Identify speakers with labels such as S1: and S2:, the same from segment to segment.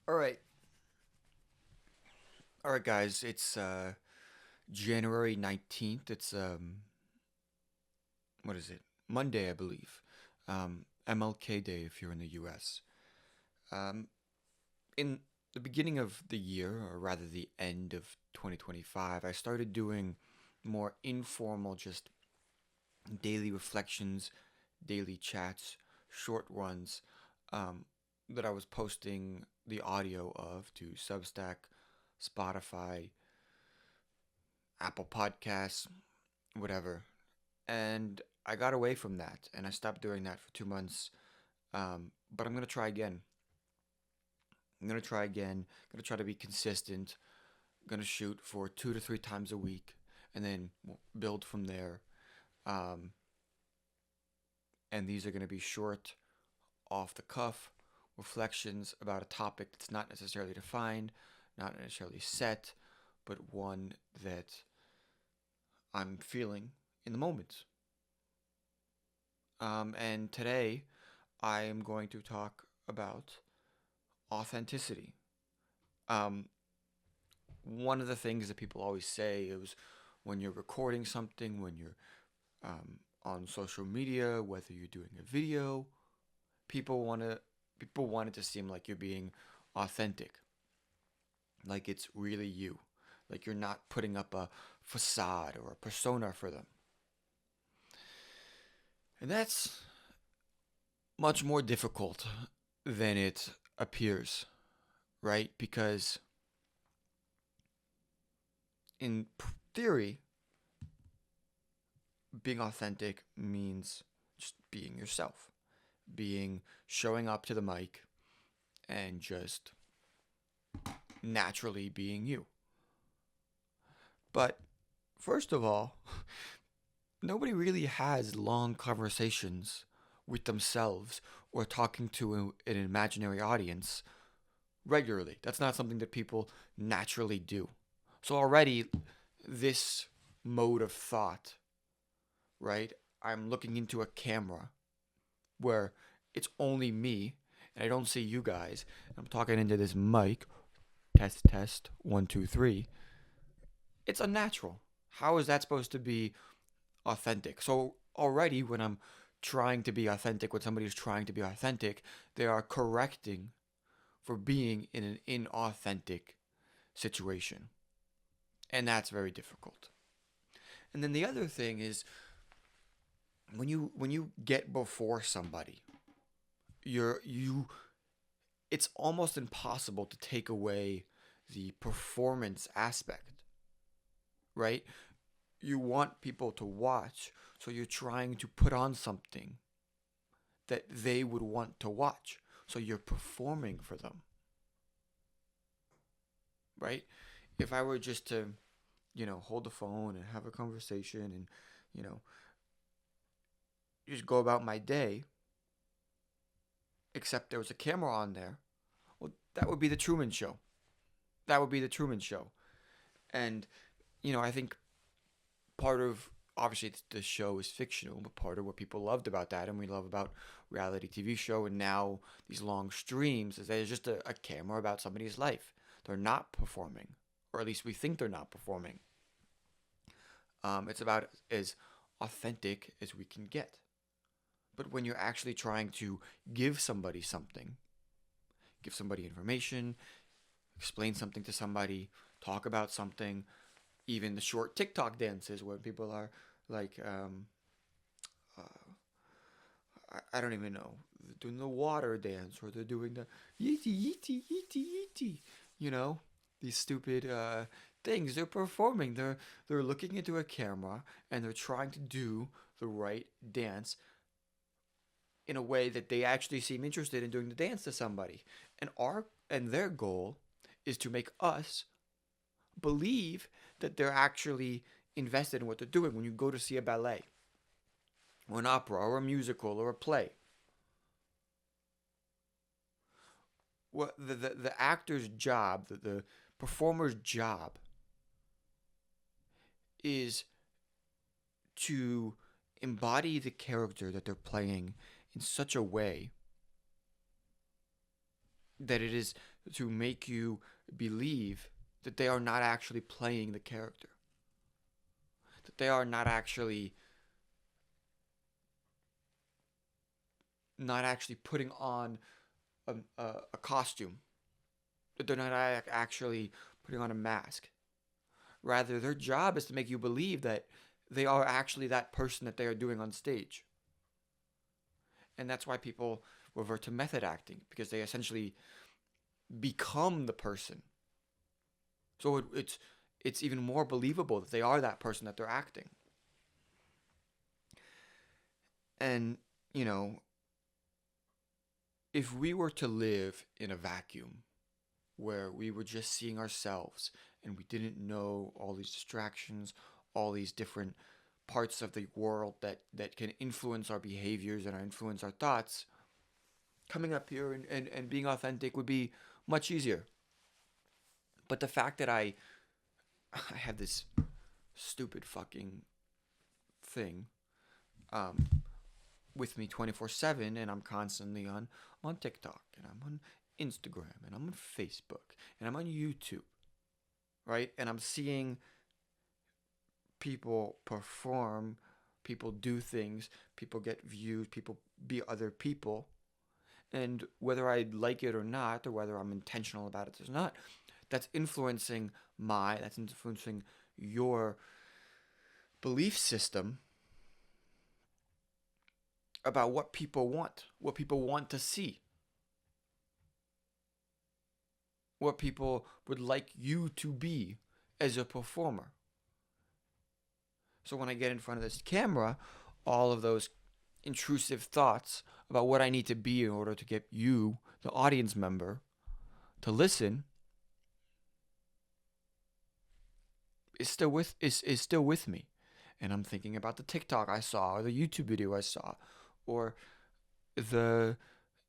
S1: All right. All right, guys. It's January 19th. It's what is it? Monday, I believe. MLK Day if you're in the US. Um in the beginning of the year, or rather the end of 2025, I started doing more informal, just daily reflections, daily chats, short ones um, that I was posting the audio of to Substack, Spotify, Apple Podcasts, whatever. And I got away from that and I stopped doing that for 2 months. But I'm going to try again. I'm going to try again. I'm going to try to be consistent. I'm going to shoot for 2 to 3 times a week and then build from there. Um, and these are going to be short, off the cuff reflections about a topic that's not necessarily defined, not necessarily set, but one that I'm feeling in the moment. And today I am going to talk about authenticity. Um, One of the things that people always say is when you're recording something, when you're on social media, whether you're doing a video, people want to people want it to seem like you're being authentic, like it's really you, like you're not putting up a facade or a persona for them. And that's much more difficult than it appears, right? Because in theory, being authentic means just being yourself, being showing up to the mic and just naturally being you. But first of all, nobody really has long conversations with themselves or talking to an imaginary audience regularly. That's not something that people naturally do. So already this mode of thought, right? I'm looking into a camera where it's only me and I don't see you guys. I'm talking into this mic. Test, test, one, two, three. It's unnatural. How is that supposed to be authentic? So already when I'm trying to be authentic, when somebody's trying to be authentic, they are correcting for being in an inauthentic situation. And that's very difficult. And then the other thing is when you get before somebody, you it's almost impossible to take away the performance aspect, right? You want people to watch, so you're trying to put on something that they would want to watch. So you're performing for them, right? If I were just to, hold the phone and have a conversation and, you know, just go about my day, except there was a camera on there, well, that would be the Truman Show. That would be the Truman Show. And, I think part of obviously the show is fictional, but part of what people loved about that and we love about reality TV show and now these long streams is that it's just a camera about somebody's life. They're not performing, or at least we think they're not performing. It's about as authentic as we can get. But when you're actually trying to give somebody something, give somebody information, explain something to somebody, talk about something, even the short TikTok dances where people are like, uh, I don't even know, they're doing the water dance or they're doing the yeety yeety yeety yeety, you know, these stupid things. They're performing. They're looking into a camera and they're trying to do the right dance in a way that they actually seem interested in doing the dance to somebody. And their goal is to make us believe that they're actually invested in what they're doing. When you go to see a ballet or an opera or a musical or a play, what the actor's job, the performer's job is to embody the character that they're playing in such a way that it is to make you believe that they are not actually playing the character, that they are not actually putting on a costume, that they're not actually putting on a mask. Rather, their job is to make you believe that they are actually that person that they are doing on stage. And that's why people revert to method acting, because they essentially become the person. So it's even more believable that they are that person that they're acting. And you know, if we were to live in a vacuum where we were just seeing ourselves and we didn't know all these distractions, all these different parts of the world that can influence our behaviors and influence our thoughts, coming up here and being authentic would be much easier. But the fact that I have this stupid fucking thing um, with me 24/7, and I'm constantly on TikTok, and I'm on Instagram, and I'm on Facebook, and I'm on YouTube, right? And I'm seeing people perform, people do things, people get views, people be other people. And whether I like it or not, or whether I'm intentional about it or not, that's influencing your belief system about what people want to see, what people would like you to be as a performer. So when I get in front of this camera, all of those intrusive thoughts about what I need to be in order to get you, the audience member, to listen is still with me. And I'm thinking about the TikTok I saw, or the YouTube video I saw, or the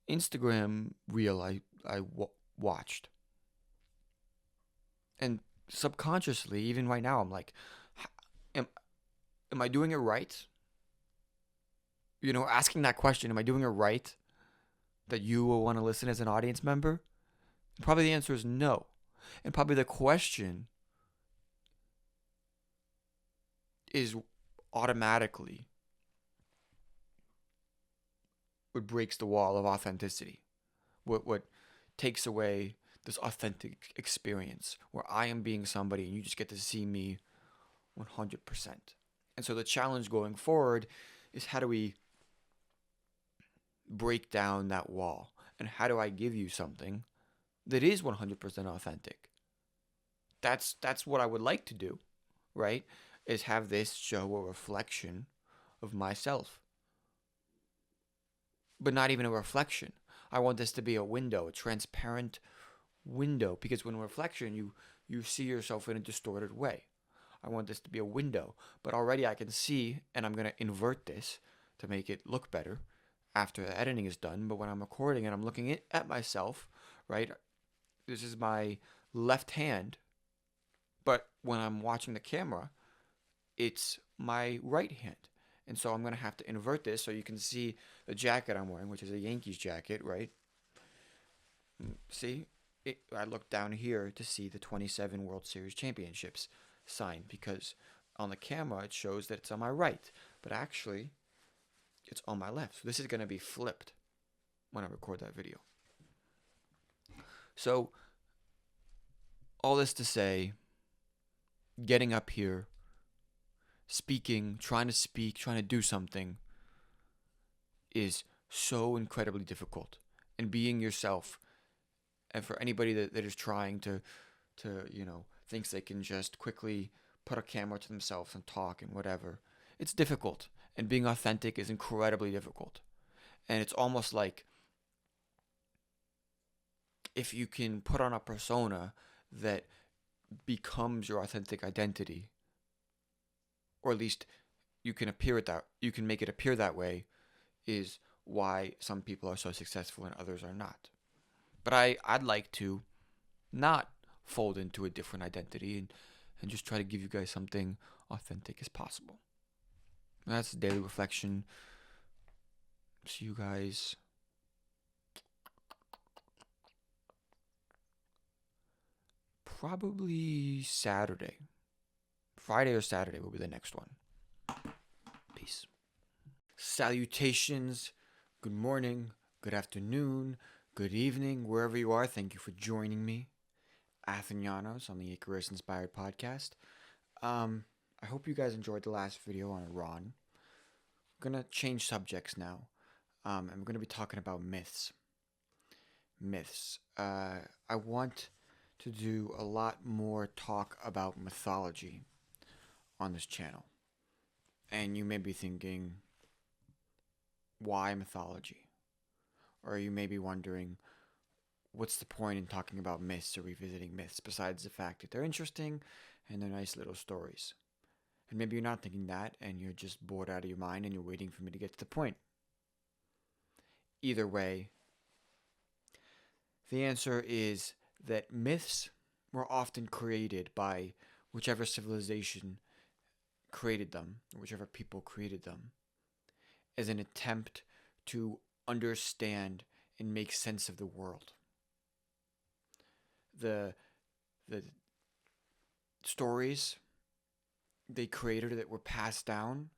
S1: Instagram reel watched. And subconsciously, even right now, I'm like, am, am I doing it right? You know, asking that question, am I doing it right? That you will want to listen as an audience member? Probably the answer is no. And probably the question is automatically what breaks the wall of authenticity. What takes away this authentic experience where I am being somebody and you just get to see me 100%. And so the challenge going forward is, how do we break down that wall? And how do I give you something that is 100% authentic? That's what I would like to do, right? Is have this show a reflection of myself. But not even a reflection. I want this to be a window, a transparent window, because when reflection, you see yourself in a distorted way. I want this to be a window, but already I can see, and I'm going to invert this to make it look better after the editing is done. But when I'm recording and I'm looking at myself, right, this is my left hand, but when I'm watching the camera, it's my right hand. And so I'm going to have to invert this so you can see the jacket I'm wearing, which is a Yankees jacket, right? See? I look down here to see the 27 World Series championships sign, because on the camera it shows that it's on my right, but actually it's on my left. So this is going to be flipped when I record that video. So all this to say, getting up here, speaking, trying to speak, trying to do something is so incredibly difficult. And being yourself, and for anybody that is trying to thinks they can just quickly put a camera to themselves and talk and whatever, it's difficult. And being authentic is incredibly difficult. And it's almost like, if you can put on a persona that becomes your authentic identity, or at least you can make it appear that way, is why some people are so successful and others are not. But I'd like to not fold into a different identity, and just try to give you guys something authentic as possible. And that's the daily reflection. See you guys probably Saturday. Friday or Saturday will be the next one. Peace. Salutations. Good morning. Good afternoon. Good evening. Wherever you are, thank you for joining me. Athenianos on the Icarus Inspired Podcast. I hope you guys enjoyed the last video on Iran. I'm going to change subjects now. And we're going to be talking about myths. I want to do a lot more talk about mythology on this channel. And you may be thinking, why mythology? Or you may be wondering, what's the point in talking about myths or revisiting myths besides the fact that they're interesting and they're nice little stories? And maybe you're not thinking that and you're just bored out of your mind and you're waiting for me to get to the point. Either way, the answer is that myths were often created by whichever civilization created them, or whichever people created them, as an attempt to understand and make sense of the world. The stories they created that were passed down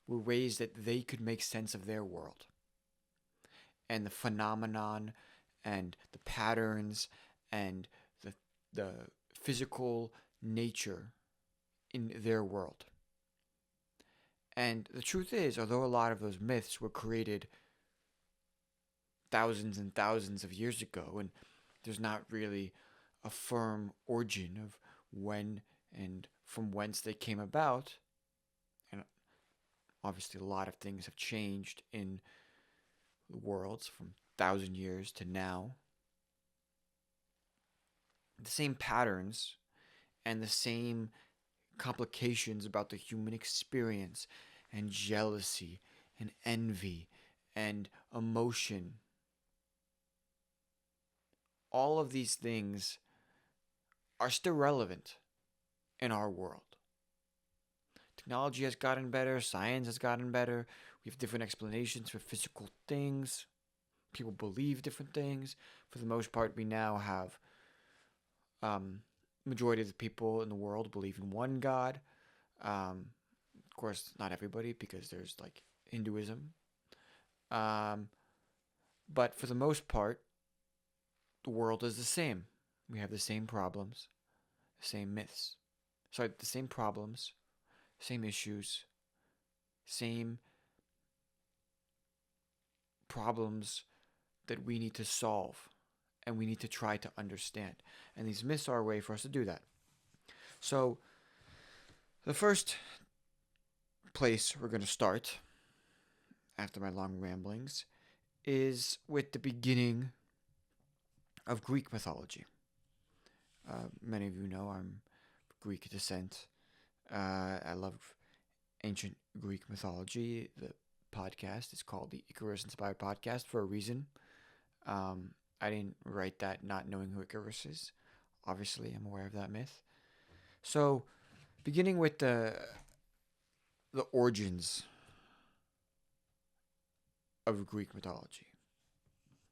S1: were ways that they could make sense of their world. And the phenomenon and the patterns and the physical nature in their world. And the truth is, although a lot of those myths were created thousands and thousands of years ago, and there's not really a firm origin of when and from whence they came about, and obviously a lot of things have changed in the world from 1,000 years to now, the same patterns and the same complications about the human experience and jealousy and envy and emotion. All of these things are still relevant in our world. Technology has gotten better, science has gotten better, we have different explanations for physical things, people believe different things. For the most part, we now have majority of the people in the world believe in one God. Of course, not everybody, because there's like Hinduism. But for the most part, the world is the same. We have the same problems, the same myths. Sorry, the same problems, same issues, same problems that we need to solve and we need to try to understand. And these myths are a way for us to do that. So, the first place we're going to start, after my long ramblings, is with the beginning of Greek mythology. Many of you know I'm Greek descent. I love ancient Greek mythology. The podcast is called the Icarus Inspired Podcast for a reason. I didn't write that not knowing who Icarus is. Obviously, I'm aware of that myth. So, beginning with the origins of Greek mythology.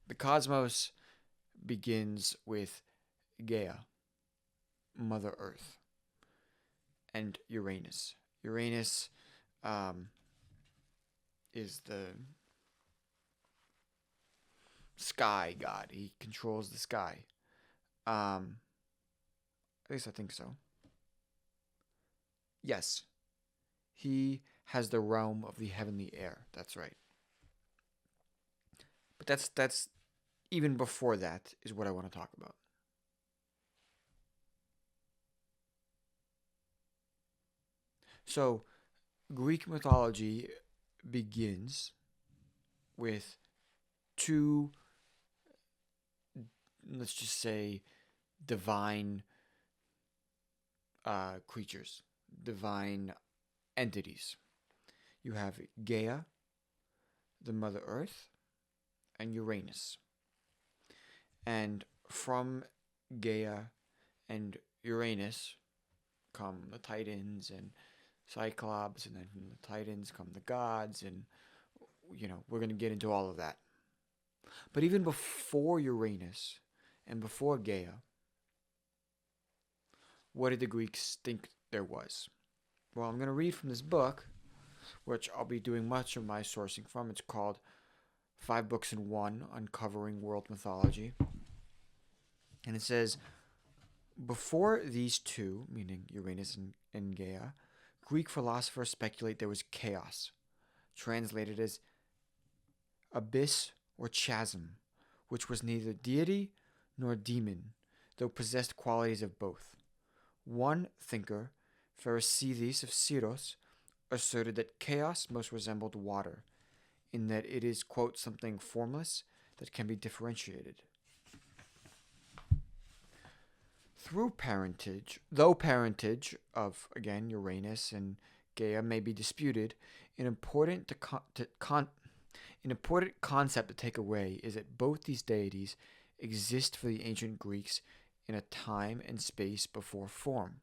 S1: The cosmos begins with Gaia, Mother Earth, and Uranus. Uranus is the sky god. He controls the sky. At least I think so. Yes. He has the realm of the heavenly air. That's right. But that's even before that is what I want to talk about. So, Greek mythology begins with two, let's just say, divine creatures, divine entities. You have Gaia, the Mother Earth, and Uranus. And from Gaia and Uranus come the Titans and Cyclops, and then from the Titans come the gods, and we're going to get into all of that. But even before Uranus and before Gaia, what did the Greeks think there was? Well, I'm going to read from this book, which I'll be doing much of my sourcing from. It's called Five Books in One, Uncovering World Mythology. And it says, before these two, meaning Uranus and Gaia, Greek philosophers speculate there was chaos, translated as abyss or chasm, which was neither deity nor demon, though possessed qualities of both. One thinker, Pherecydes of Syros, asserted that chaos most resembled water, in that it is, quote, something formless that can be differentiated. Though parentage of, again, Uranus and Gaia may be disputed, an important concept to take away is that both these deities exist for the ancient Greeks in a time and space before form,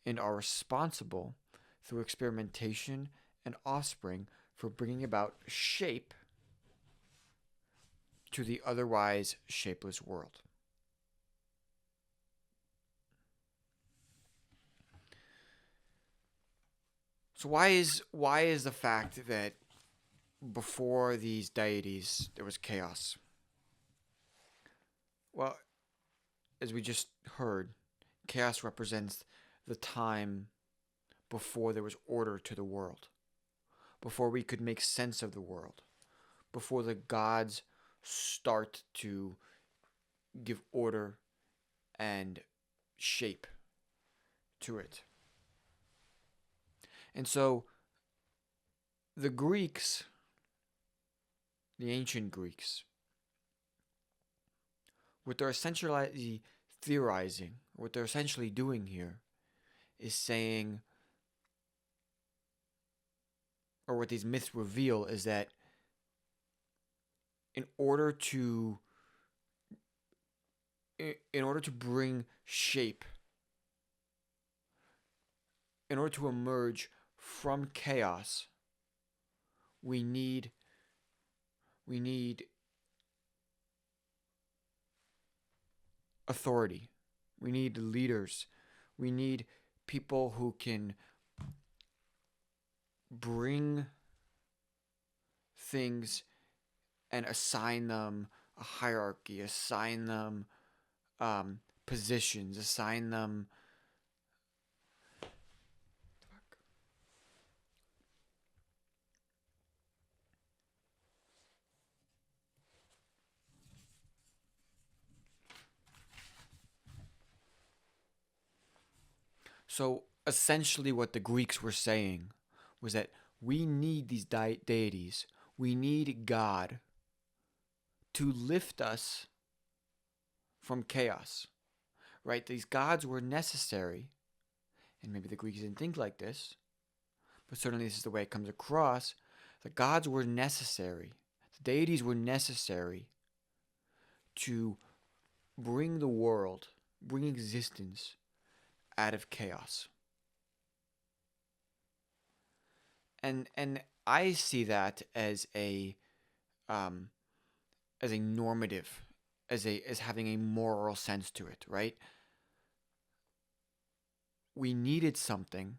S1: and are responsible through experimentation and offspring for bringing about shape to the otherwise shapeless world. So why is the fact that before these deities there was chaos? Well, as we just heard, chaos represents the time before there was order to the world, before we could make sense of the world, before the gods start to give order and shape to it. And so the Greeks, the ancient Greeks, what they're essentially theorizing, what they're essentially doing here, is saying, or what these myths reveal, is that in order to bring shape, in order to emerge from chaos, we need authority. We need leaders. We need people who can bring things and assign them a hierarchy, assign them positions, assign them So essentially, what the Greeks were saying was that we need these deities, we need God to lift us from chaos, right? These gods were necessary, and maybe the Greeks didn't think like this, but certainly this is the way it comes across. The gods were necessary, the deities were necessary to bring the world, bring existence out of chaos. And I see that as a normative, as having a moral sense to it, right? We needed something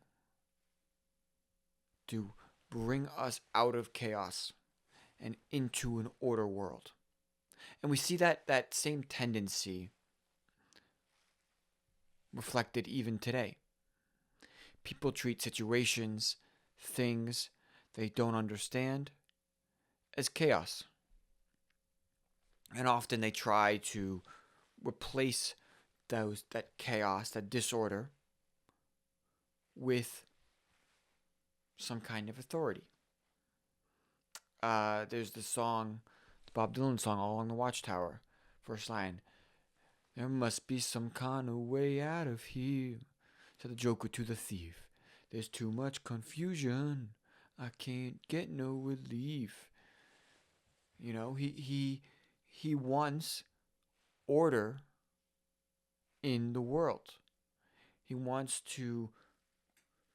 S1: to bring us out of chaos and into an order world. And we see that same tendency reflected even today. People treat situations, things they don't understand as chaos. And often they try to replace that chaos, that disorder, with some kind of authority. There's the song, the Bob Dylan song, All Along the Watchtower. First line, there must be some kind of way out of here, said the joker to the thief. There's too much confusion, I can't get no relief. You know, he wants order in the world. He wants to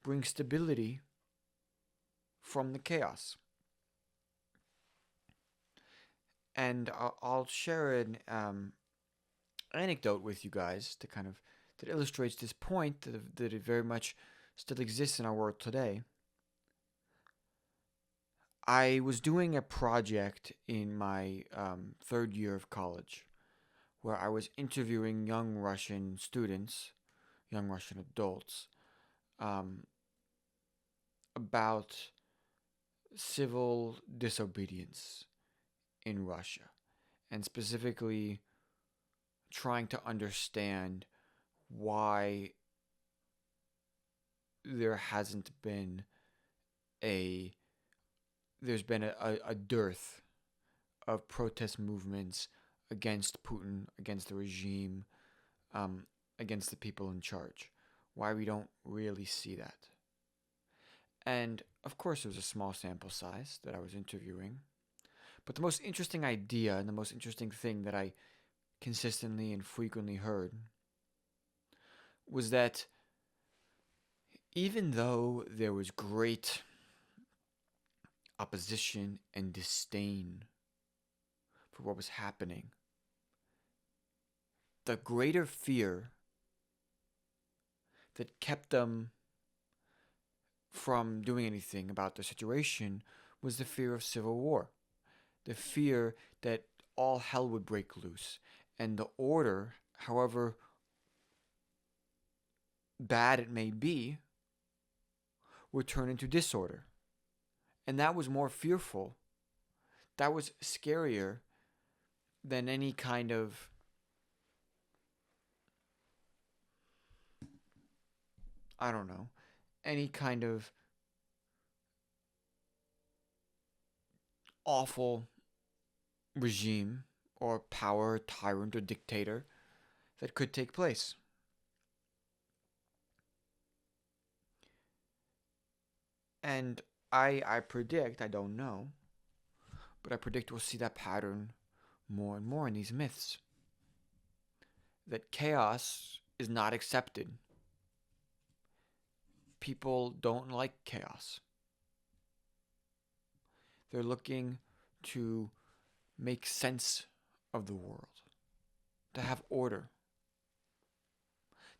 S1: bring stability from the chaos. And I'll share an anecdote with you guys to kind of that illustrates this point that it very much still exists in our world today. I was doing a project in my third year of college where I was interviewing young Russian students, young Russian adults, um, about civil disobedience in Russia, and specifically trying to understand why there hasn't been a there's been a dearth of protest movements against Putin, against the regime, um, against the people in charge. Why we don't really see that. And of course, it was a small sample size that I was interviewing. But the most interesting idea and the most interesting thing that I consistently and frequently heard was that even though there was great opposition and disdain for what was happening, the greater fear that kept them from doing anything about the situation was the fear of civil war, the fear that all hell would break loose, and the order, however bad it may be, would turn into disorder. And that was more fearful. That was scarier than any kind of I don't know, any kind of awful regime or power, tyrant, or dictator that could take place. And I predict, I don't know, but I predict we'll see that pattern more and more in these myths. That chaos is not accepted. People don't like chaos. They're looking to make sense of the world, to have order.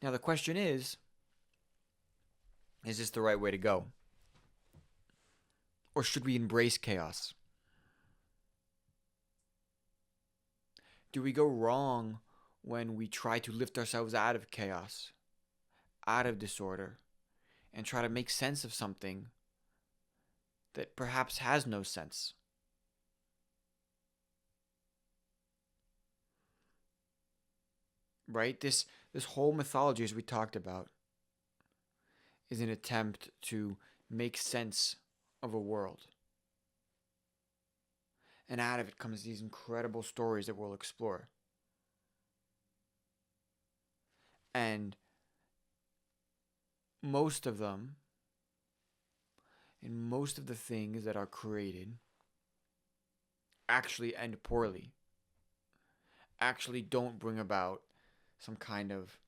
S1: Now, the question is this the right way to go? Or should we embrace chaos? Do we go wrong when we try to lift ourselves out of chaos, out of disorder, and try to make sense of something that perhaps has no sense? Right? This whole mythology, as we talked about, is an attempt to make sense of a world. And out of it comes these incredible stories that we'll explore. And most of them, and most of the things that are created, actually end poorly, actually don't bring about some kind of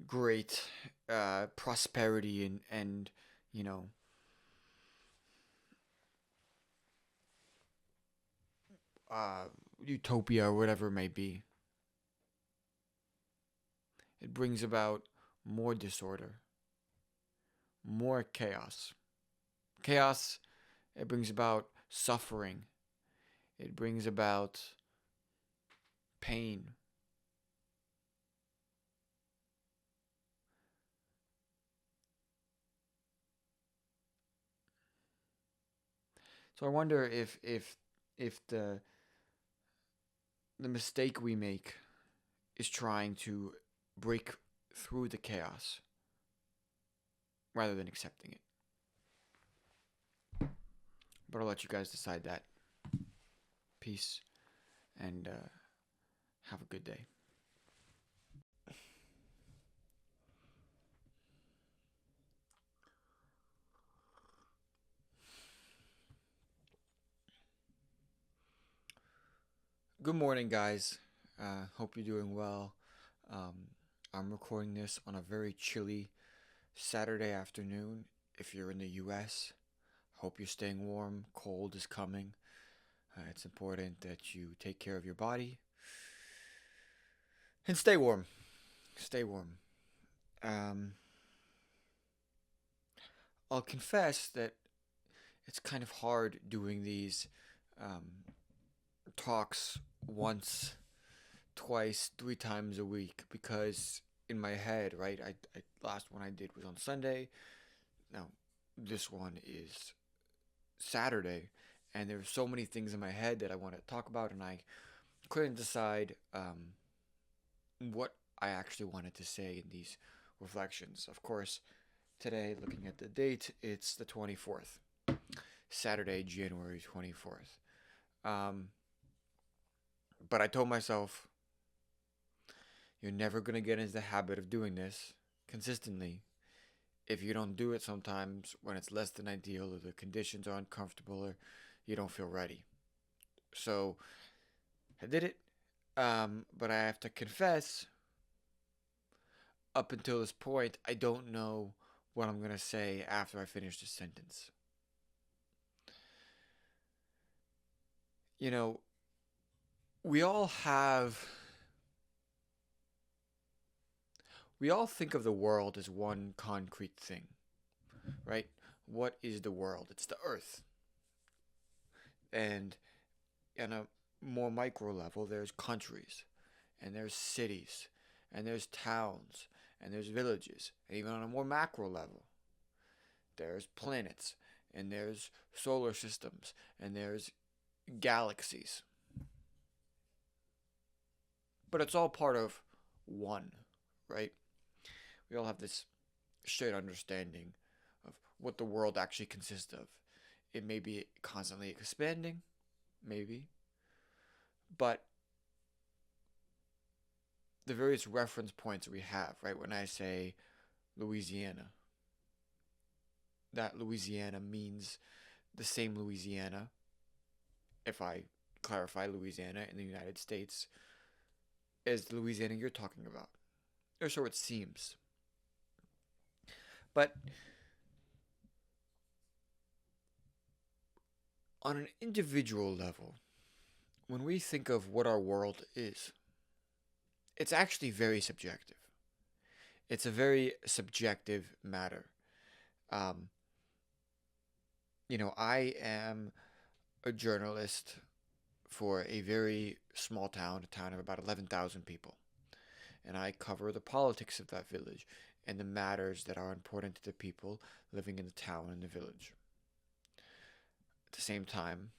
S1: great prosperity and you know utopia or whatever it may be. It brings about more disorder, more chaos. Chaos, it brings about suffering. It brings about pain. So I wonder if the mistake we make is trying to break through the chaos rather than accepting it. But I'll let you guys decide that. Peace and have a good day. Good morning, guys. Hope you're doing well. Um, I'm recording this on a very chilly Saturday afternoon. If you're in the US, hope you're staying warm. Cold is coming. It's important that you take care of your body. And stay warm. Stay warm. Um, I'll confess that it's kind of hard doing these um, talks once, twice, 3 times a week because in my head, right? I last one I did was on Sunday. Now this one is Saturday, and there's so many things in my head that I want to talk about, and I couldn't decide what I actually wanted to say in these reflections. Of course, today, looking at the date, it's the 24th, Saturday, January 24th. Um, but I told myself, you're never going to get into the habit of doing this consistently if you don't do it sometimes when it's less than ideal or the conditions are uncomfortable or you don't feel ready. So I did it, but I have to confess, up until this point, I don't know what I'm going to say after I finish this sentence. You know, we all have, we all think of the world as one concrete thing, right? What is the world? It's the earth. And on a more micro level, there's countries, and there's cities, and there's towns, and there's villages. And even on a more macro level, there's planets, and there's solar systems, and there's galaxies. But it's all part of one, right? We all have this shared understanding of what the world actually consists of. It may be constantly expanding, maybe, but the various reference points we have, right? When I say Louisiana, that Louisiana means the same Louisiana, if I clarify Louisiana in the United States, as the Louisiana you're talking about. Or so it seems. But on an individual level, when we think of what our world is, it's actually very subjective. It's a very subjective matter. Um, I am a journalist for a very small town, a town of about 11,000 people. And I cover the politics of that village and the matters that are important to the people living in the town and the village. At the same time,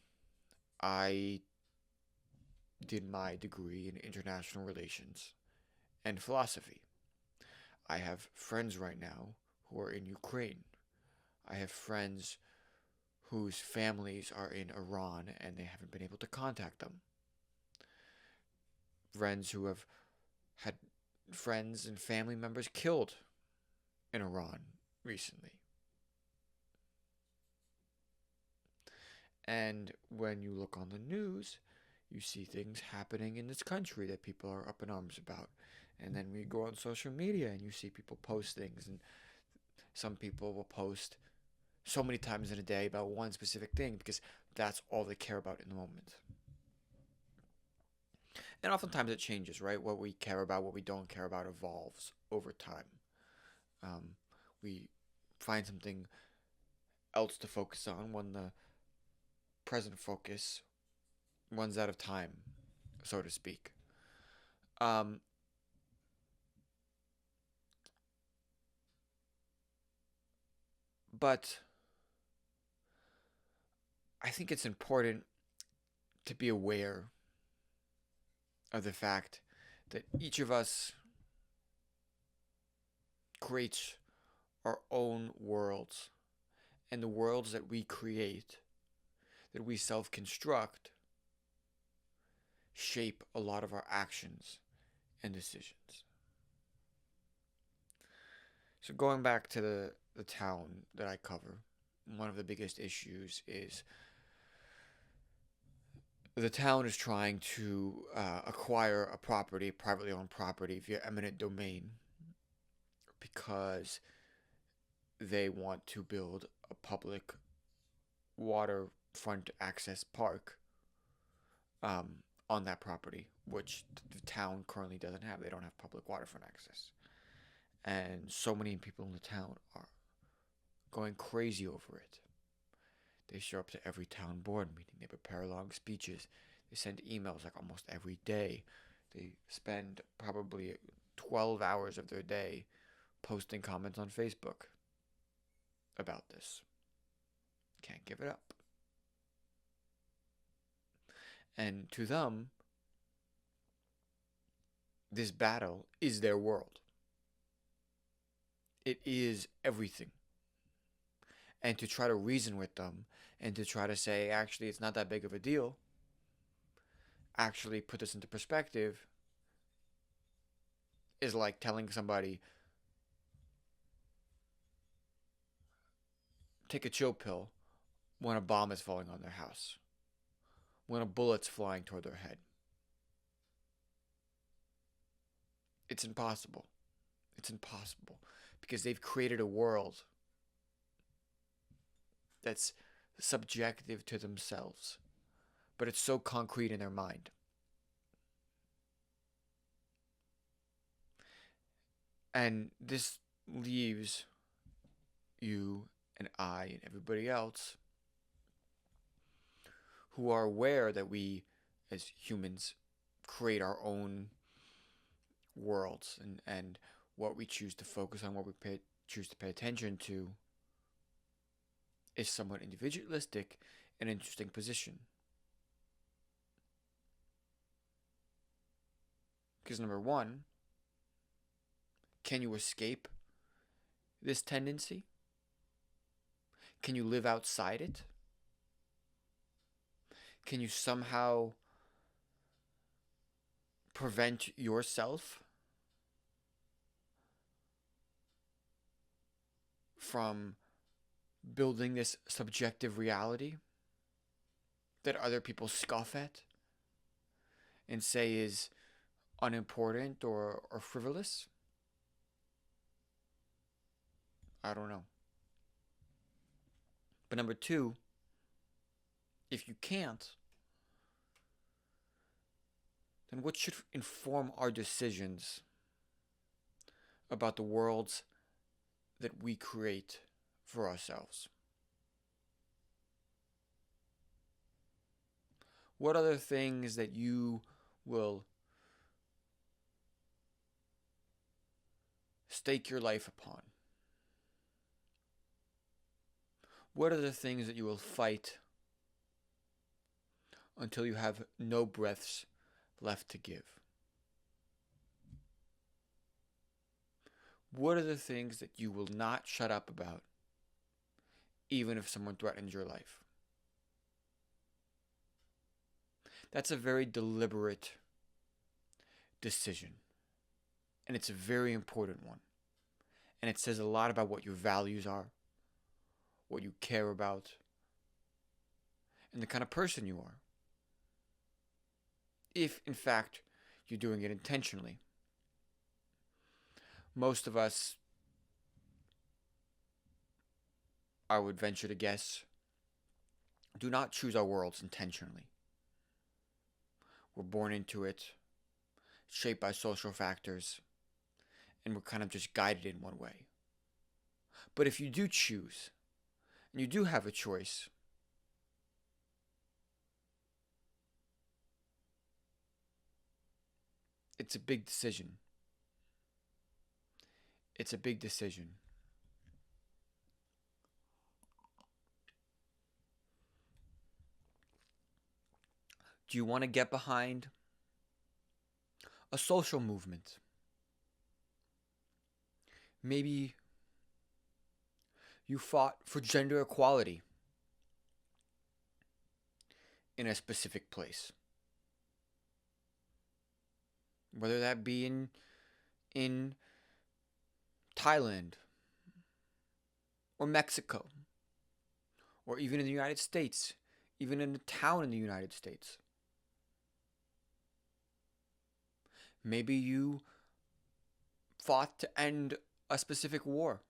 S1: I did my degree in international relations and philosophy. I have friends right now who are in Ukraine. I have friends whose families are in Iran and they haven't been able to contact them. Friends who have had friends and family members killed in Iran recently. And when you look on the news, you see things happening in this country that people are up in arms about. And then we go on social media and you see people post things, and some people will post so many times in a day about one specific thing because that's all they care about in the moment. And oftentimes it changes, right? What we care about, what we don't care about evolves over time. We find something else to focus on when the present focus runs out of time, so to speak. Um, but I think it's important to be aware of the fact that each of us creates our own worlds, and the worlds that we create, that we self construct, shape a lot of our actions and decisions. So, going back to the town that I cover, one of the biggest issues is the town is trying to acquire a property, privately owned property, via eminent domain because they want to build a public waterfront access park on that property, which the town currently doesn't have. They don't have public waterfront access. And so many people in the town are going crazy over it. They show up to every town board meeting. They prepare long speeches. They send emails like almost every day. They spend probably 12 hours of their day posting comments on Facebook about this. Can't give it up. And to them, this battle is their world. It is everything. And to try to reason with them and to try to say, actually, it's not that big of a deal, actually put this into perspective, is like telling somebody, take a chill pill when a bomb is falling on their house, when a bullet's flying toward their head. It's impossible. It's impossible because they've created a world that's subjective to themselves, but it's so concrete in their mind. And this leaves you and I and everybody else who are aware that we, as humans, create our own worlds, and what we choose to focus on, what we choose to pay attention to, is somewhat individualistic, an interesting position. Because number one, can you escape this tendency? Can you live outside it? Can you somehow prevent yourself from building this subjective reality that other people scoff at and say is unimportant or frivolous? I don't know. But number two, if you can't, then what should inform our decisions about the worlds that we create for ourselves? What other things that you will stake your life upon? What are the things that you will fight until you have no breaths left to give? What are the things that you will not shut up about, even if someone threatens your life? That's a very deliberate decision. And it's a very important one. And it says a lot about what your values are, what you care about, and the kind of person you are. If, in fact, you're doing it intentionally. Most of us, I would venture to guess, do not choose our worlds intentionally. We're born into it, shaped by social factors, and we're kind of just guided in one way. But if you do choose, and you do have a choice, it's a big decision. It's a big decision. Do you want to get behind a social movement? Maybe you fought for gender equality in a specific place. Whether that be in Thailand or Mexico or even in the United States, even in a town in the United States. Maybe you fought to end a specific war.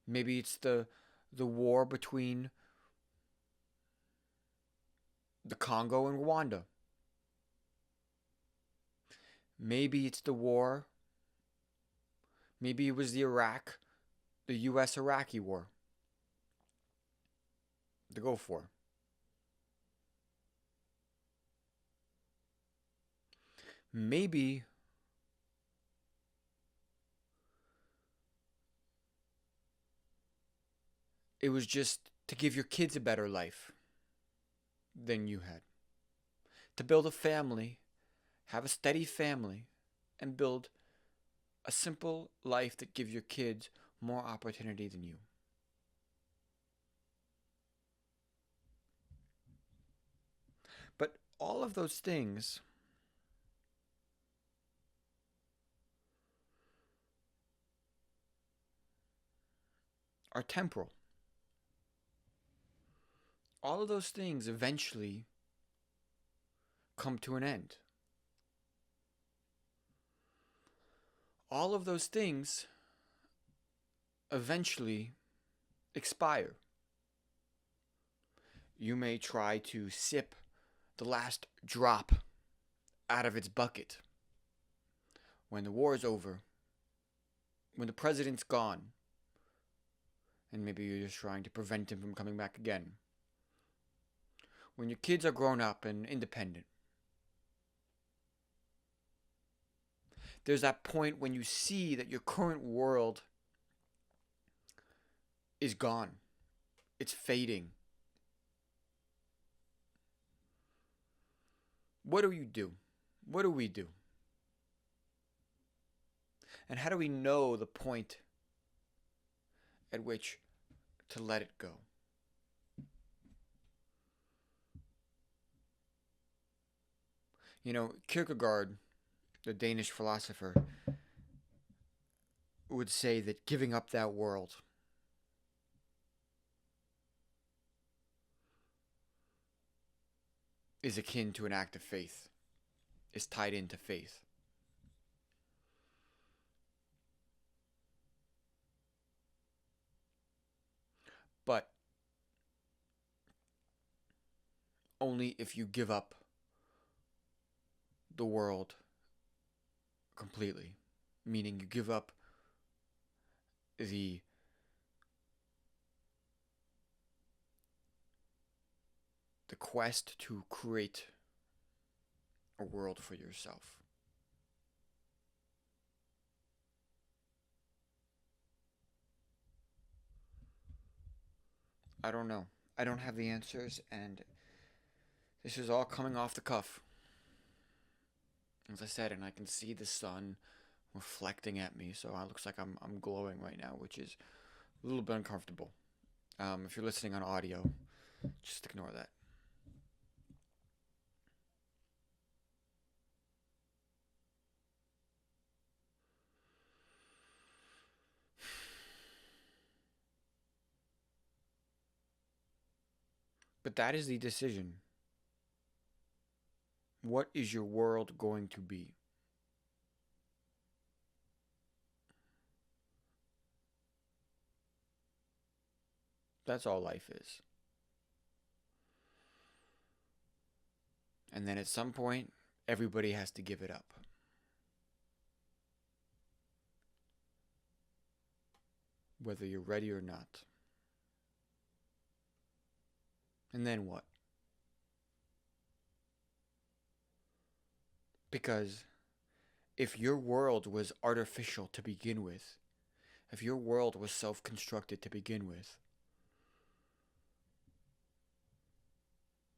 S1: Maybe it's the war between the Congo and Rwanda. Maybe it's the war. Maybe it was the US Iraqi war. To go for. Maybe it was just to give your kids a better life than you had. To build a family, have a steady family, and build a simple life that gives your kids more opportunity than you. But all of those things are temporal. All of those things eventually come to an end. All of those things eventually expire. You may try to sip the last drop out of its bucket when the war is over, when the president's gone, and maybe you're just trying to prevent him from coming back again. When your kids are grown up and independent, there's that point when you see that your current world is gone. It's fading. What do you do? What do we do? And how do we know the point at which to let it go? You know, Kierkegaard, the Danish philosopher, would say that giving up that world is akin to an act of faith, is tied into faith. But only if you give up the world completely, meaning you give up the quest to create a world for yourself. I don't know. I don't have the answers, and this is all coming off the cuff. As I said, and I can see the sun reflecting at me, so it looks like I'm glowing right now, which is a little bit uncomfortable. If you're listening on audio, just ignore that. But that is the decision. What is your world going to be? That's all life is. And then at some point, everybody has to give it up. Whether you're ready or not. And then what? Because if your world was artificial to begin with, if your world was self constructed to begin with,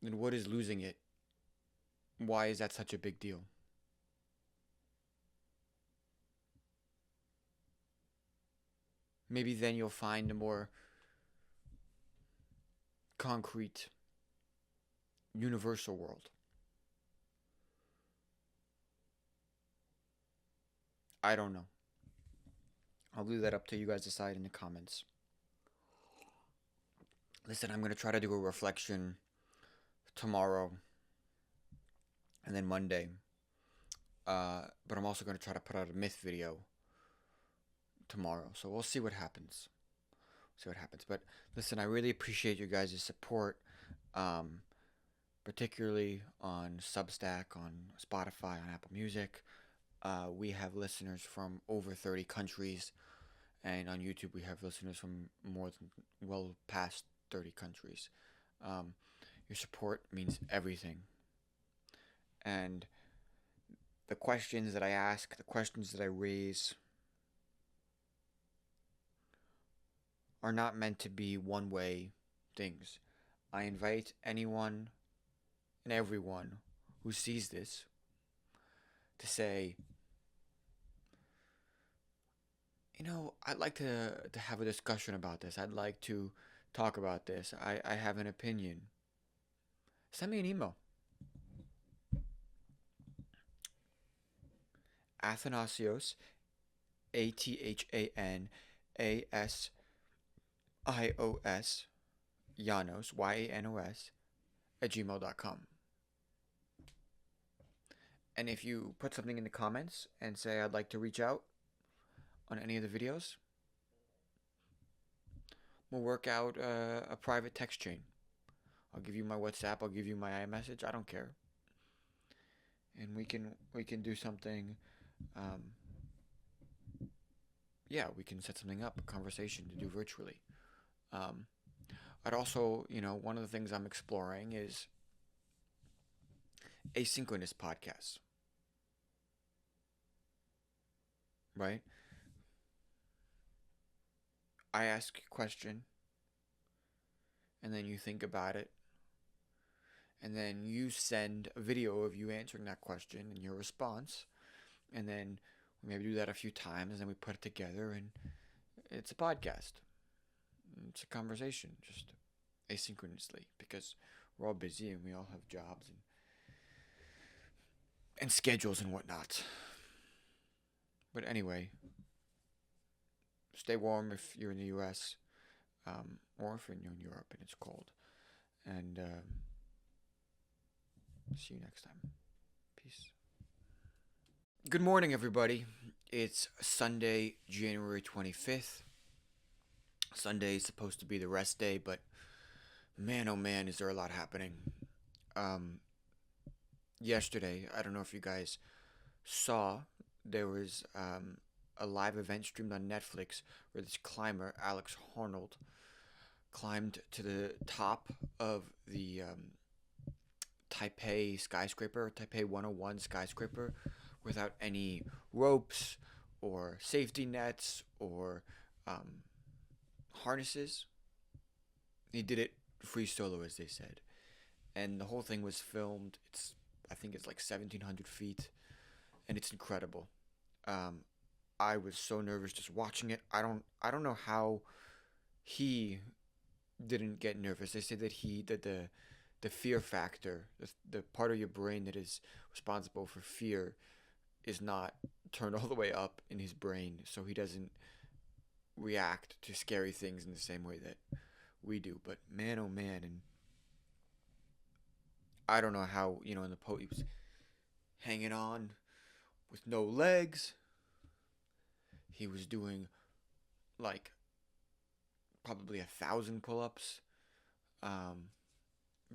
S1: then what is losing it? Why is that such a big deal? Maybe then you'll find a more concrete, universal world. I don't know. I'll leave that up to you guys to decide in the comments. Listen, I'm going to try to do a reflection tomorrow and then Monday. But I'm also going to try to put out a myth video tomorrow. So we'll see what happens. But listen, I really appreciate you guys' support. particularly on Substack, on Spotify, on Apple Music. We have listeners from over 30 countries, and on YouTube, we have listeners from more than well past 30 countries. Um, your support means everything. And the questions that I ask, the questions that I raise, are not meant to be one way things. I invite anyone and everyone who sees this to say, I'd like to have a discussion about this. I'd like to talk about this. I have an opinion. Send me an email. Athanasios, ATHANASIOS, Janos, YANOS, at gmail.com. And if you put something in the comments and say I'd like to reach out on any of the videos, we'll work out a private text chain. I'll give you my WhatsApp, I'll give you my iMessage, I don't care. And we can do something. We can set something up, a conversation to do virtually. I'd also, one of the things I'm exploring is asynchronous podcasts. Right? I ask a question, and then you think about it, and then you send a video of you answering that question and your response, and then we maybe do that a few times, and then we put it together, and it's a podcast. It's a conversation, just asynchronously, because we're all busy and we all have jobs and schedules and whatnot. But anyway, stay warm if you're in the U.S. Or if you're in Europe and it's cold. And see you next time. Peace. Good morning, everybody. It's Sunday, January 25th. Sunday is supposed to be the rest day, but man, oh man, is there a lot happening. Yesterday, I don't know if you guys saw, there was a live event streamed on Netflix where this climber, Alex Honnold, climbed to the top of the Taipei skyscraper, Taipei 101 skyscraper, without any ropes or safety nets or harnesses. He did it free solo, as they said. And the whole thing was filmed. I think it's like 1,700 feet, and it's incredible. I was so nervous just watching it. I don't know how he didn't get nervous. They say that the fear factor, the part of your brain that is responsible for fear, is not turned all the way up in his brain, so he doesn't react to scary things in the same way that we do. But man, oh man, and I don't know how, in the he was hanging on with no legs. He was doing like probably 1,000 pull-ups.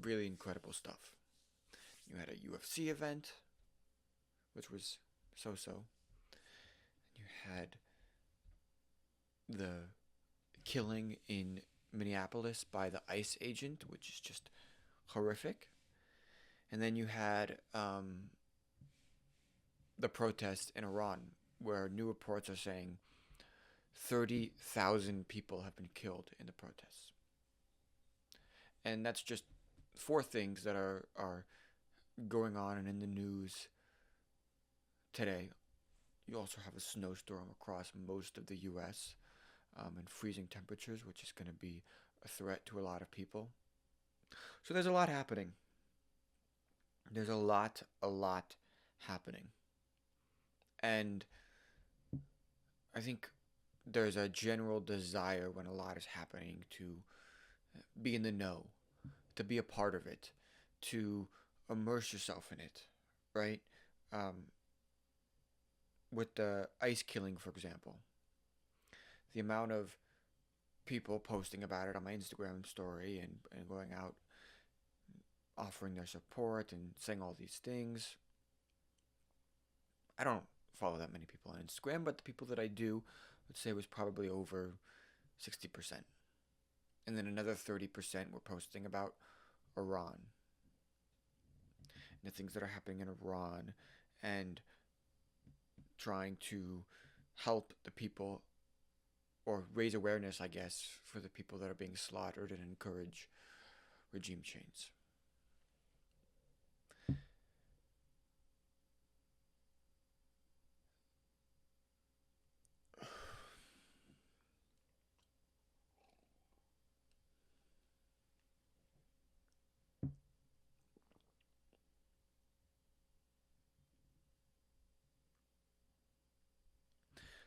S1: Really incredible stuff. You had a UFC event, which was so-so. You had the killing in Minneapolis by the ICE agent, which is just horrific. And then you had the protest in Iran, where new reports are saying 30,000 people have been killed in the protests. And that's just 4 things that are going on and in the news today. You also have a snowstorm across most of the U.S. And freezing temperatures, which is going to be a threat to a lot of people. So there's a lot happening. There's a lot happening. And I think there's a general desire when a lot is happening to be in the know, to be a part of it, to immerse yourself in it, right? With the ICE killing, for example, the amount of people posting about it on my Instagram story and going out offering their support and saying all these things. I don't follow that many people on Instagram, but the people that I do, let's say, was probably over 60%. And then another 30% were posting about Iran and the things that are happening in Iran and trying to help the people or raise awareness, I guess, for the people that are being slaughtered and encourage regime change.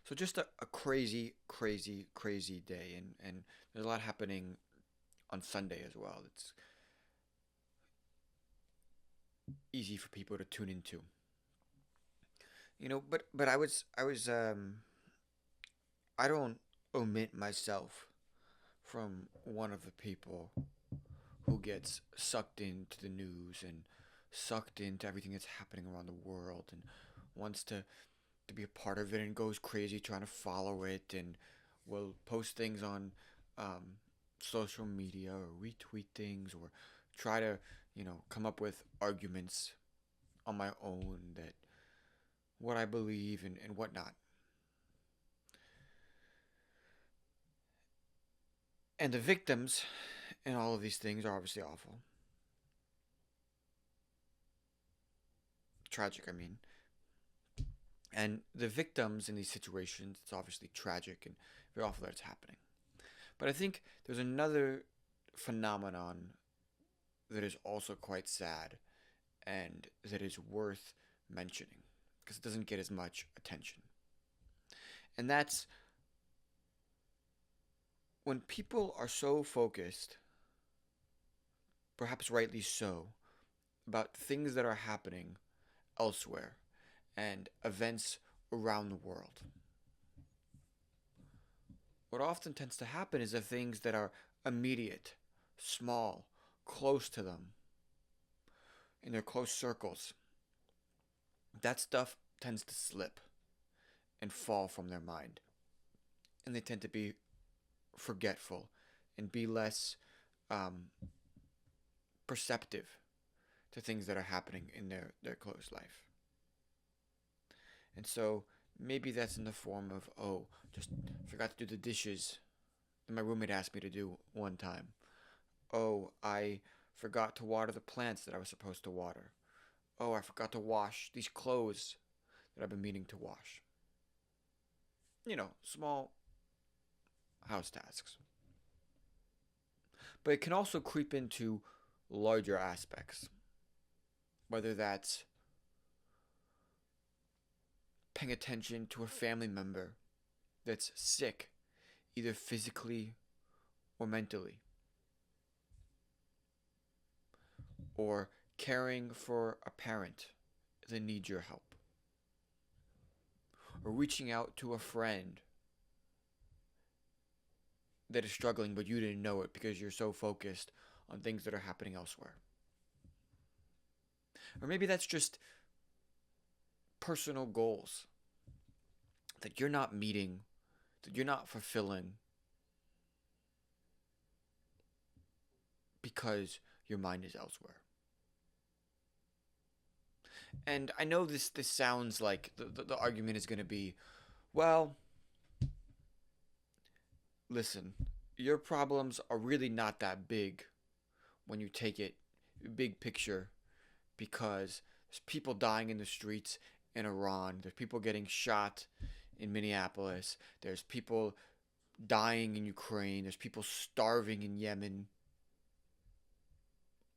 S1: So just a crazy, crazy, crazy day, and there's a lot happening on Sunday as well. It's easy for people to tune into, but I don't omit myself from one of the people who gets sucked into the news and sucked into everything that's happening around the world and wants to be a part of it and goes crazy trying to follow it and will post things on um, social media or retweet things or try to, come up with arguments on my own that what I believe and whatnot. And the victims in all of these things are obviously awful. Tragic, I mean. And the victims in these situations, it's obviously tragic and very awful that it's happening. But I think there's another phenomenon that is also quite sad and that is worth mentioning because it doesn't get as much attention. And that's when people are so focused, perhaps rightly so, about things that are happening elsewhere and events around the world. What often tends to happen is the things that are immediate, small, close to them, in their close circles, that stuff tends to slip and fall from their mind. And they tend to be forgetful and be less um, perceptive to things that are happening in their close life. And so maybe that's in the form of, oh, just forgot to do the dishes that my roommate asked me to do one time. Oh, I forgot to water the plants that I was supposed to water. Oh, I forgot to wash these clothes that I've been meaning to wash. Small house tasks. But it can also creep into larger aspects, whether that's paying attention to a family member that's sick, either physically or mentally, or caring for a parent that needs your help, or reaching out to a friend that is struggling but you didn't know it because you're so focused on things that are happening elsewhere. Or maybe that's just personal goals that you're not meeting, that you're not fulfilling because your mind is elsewhere. And I know this sounds like the argument is going to be, well, listen, your problems are really not that big when you take it big picture because there's people dying in the streets in Iran, there's people getting shot in Minneapolis, there's people dying in Ukraine, there's people starving in Yemen.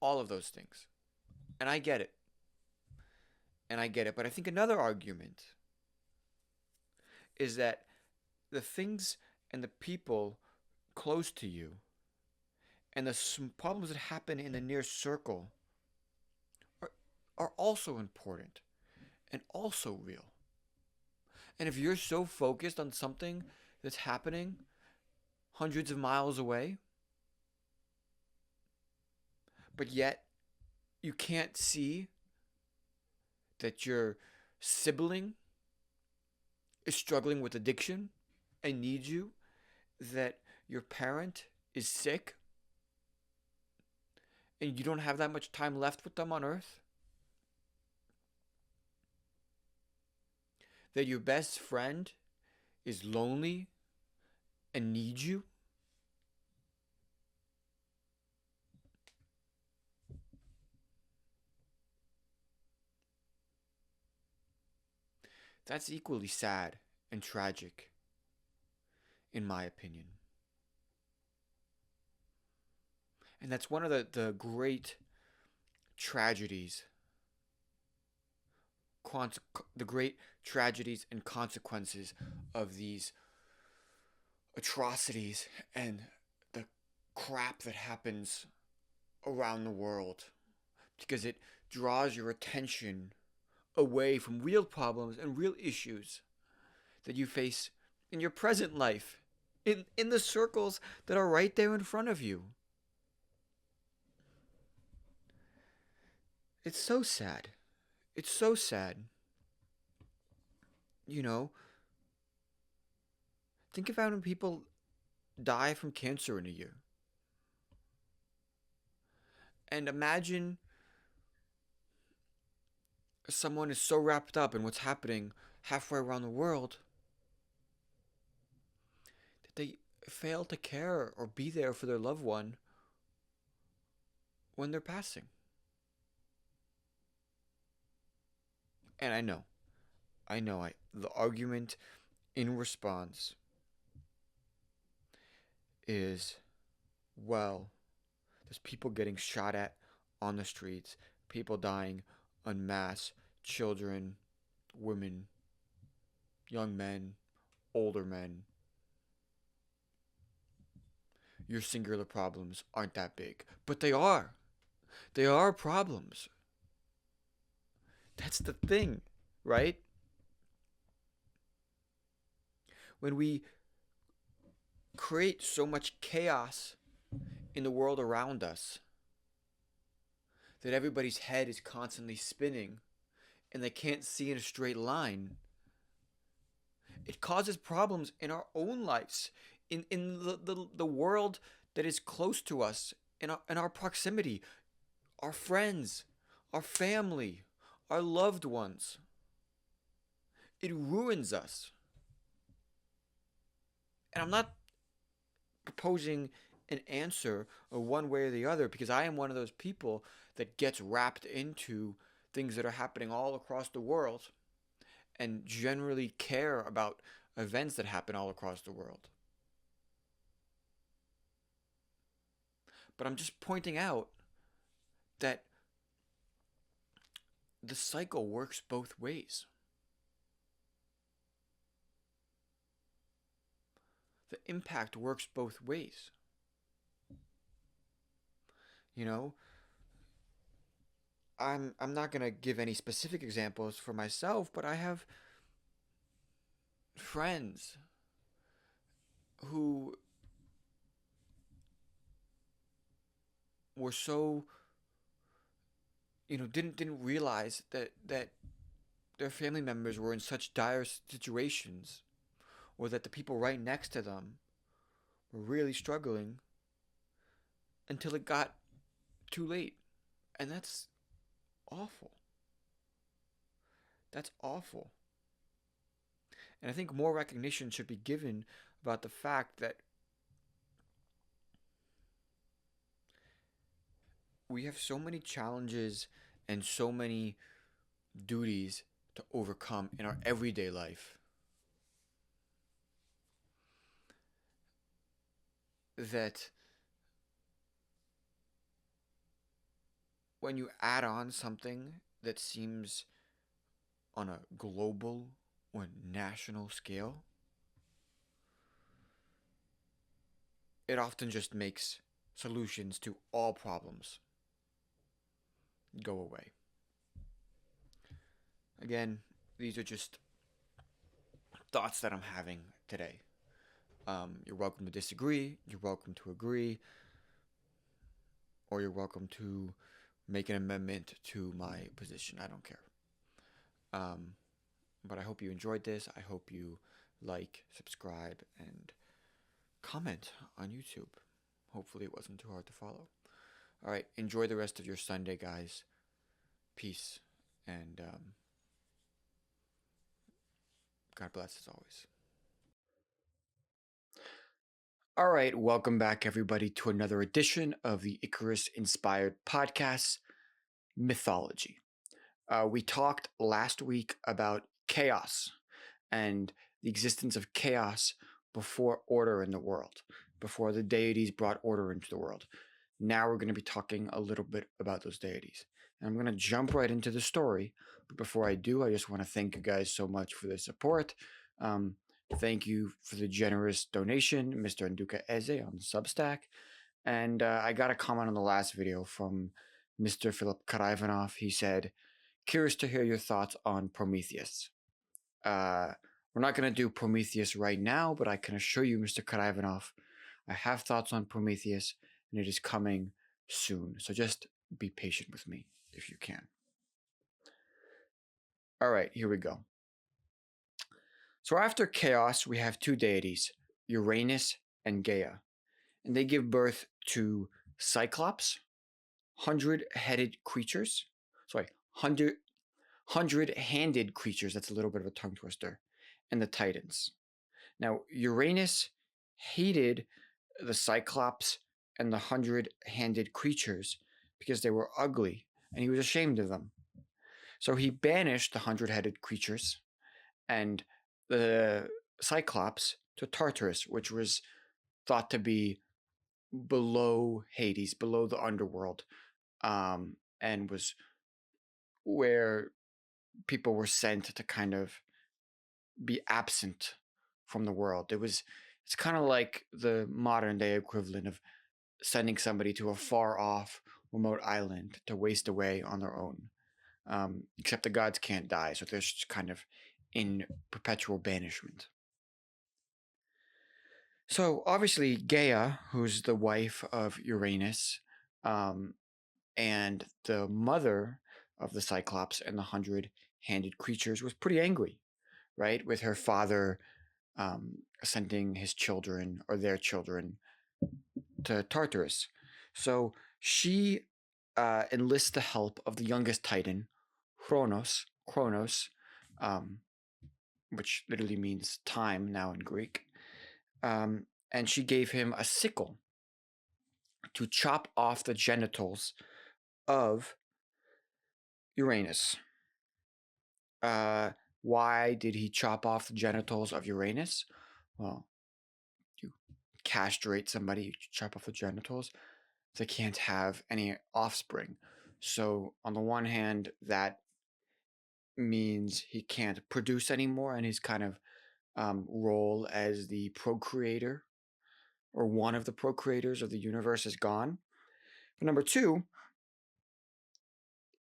S1: All of those things. And I get it. But I think another argument is that the things and the people close to you and the problems that happen in the near circle are also important and also real. And if you're so focused on something that's happening hundreds of miles away, but yet you can't see that your sibling is struggling with addiction and needs you, that your parent is sick and you don't have that much time left with them on earth, that your best friend is lonely and needs you. That's equally sad and tragic, in my opinion. And that's one of the great tragedies, the great tragedies and consequences of these atrocities and the crap that happens around the world, because it draws your attention away from real problems and real issues that you face in your present life, in the circles that are right there in front of you. It's so sad. It's so sad. You know, think of how many people die from cancer in a year. And imagine someone is so wrapped up in what's happening halfway around the world that they fail to care or be there for their loved one when they're passing. And the argument in response is, well, there's people getting shot at on the streets, people dying en masse, children, women, young men, older men. Your singular problems aren't that big, but they are. They are problems. That's the thing, right? When we create so much chaos in the world around us that everybody's head is constantly spinning and they can't see in a straight line, it causes problems in our own lives, in the world that is close to us, in our proximity, our friends, our family, our loved ones. It ruins us. And I'm not proposing an answer or one way or the other, because I am one of those people that gets wrapped into things that are happening all across the world and generally care about events that happen all across the world. But I'm just pointing out that the cycle works both ways. The impact works both ways. You know, I'm not going to give any specific examples for myself, but I have friends who were so, didn't realize that their family members were in such dire situations, or that the people right next to them were really struggling, until it got too late. And that's awful. That's awful. And I think more recognition should be given about the fact that we have so many challenges and so many duties to overcome in our everyday life that when you add on something that seems on a global or national scale, it often just makes solutions to all problems go away. Again, these are just thoughts that I'm having today. You're welcome to disagree, you're welcome to agree, or you're welcome to make an amendment to my position. I don't care. But I hope you enjoyed this. I hope you like, subscribe, and comment on YouTube. Hopefully, it wasn't too hard to follow. All right, enjoy the rest of your Sunday, guys. Peace, and God bless as always. All right, welcome back, everybody, to another edition of the Icarus Inspired Podcast, Mythology. We talked last week about chaos and the existence of chaos before order in the world, before the deities brought order into the world. Now we're going to be talking a little bit about those deities. And I'm going to jump right into the story. But before I do, I just want to thank you guys so much for the support. Thank you for the generous donation, Mr. Nduka Eze on Substack. And I got a comment on the last video from Mr. Philip Karaivanov. He said, curious to hear your thoughts on Prometheus. We're not going to do Prometheus right now, but I can assure you, Mr. Karaivanov, I have thoughts on Prometheus, and it is coming soon. So just be patient with me if you can. All right, here we go. So after chaos, we have two deities, Uranus and Gaia, and they give birth to Cyclops, 100-headed creatures. Sorry, 100-handed creatures. That's a little bit of a tongue twister. And the Titans. Now, Uranus hated the Cyclops and the 100-handed creatures because they were ugly, and he was ashamed of them. So he banished the 100-headed creatures and the Cyclops to Tartarus, which was thought to be below Hades, below the underworld, and was where people were sent to kind of be absent from the world. It's kind of like the modern day equivalent of sending somebody to a far off remote island to waste away on their own. Except the gods can't die, so they're just kind of in perpetual banishment. So obviously Gaia, who's the wife of Uranus, and the mother of the Cyclops and the 100-handed creatures, was pretty angry, right, with her father sending his children or their children to Tartarus. So she enlists the help of the youngest Titan, Kronos, which literally means time now in Greek. And she gave him a sickle to chop off the genitals of Uranus. Why did he chop off the genitals of Uranus? Well, you castrate somebody, you chop off the genitals, they can't have any offspring. So on the one hand, that means he can't produce anymore, and his kind of role as the procreator or one of the procreators of the universe is gone. But number two,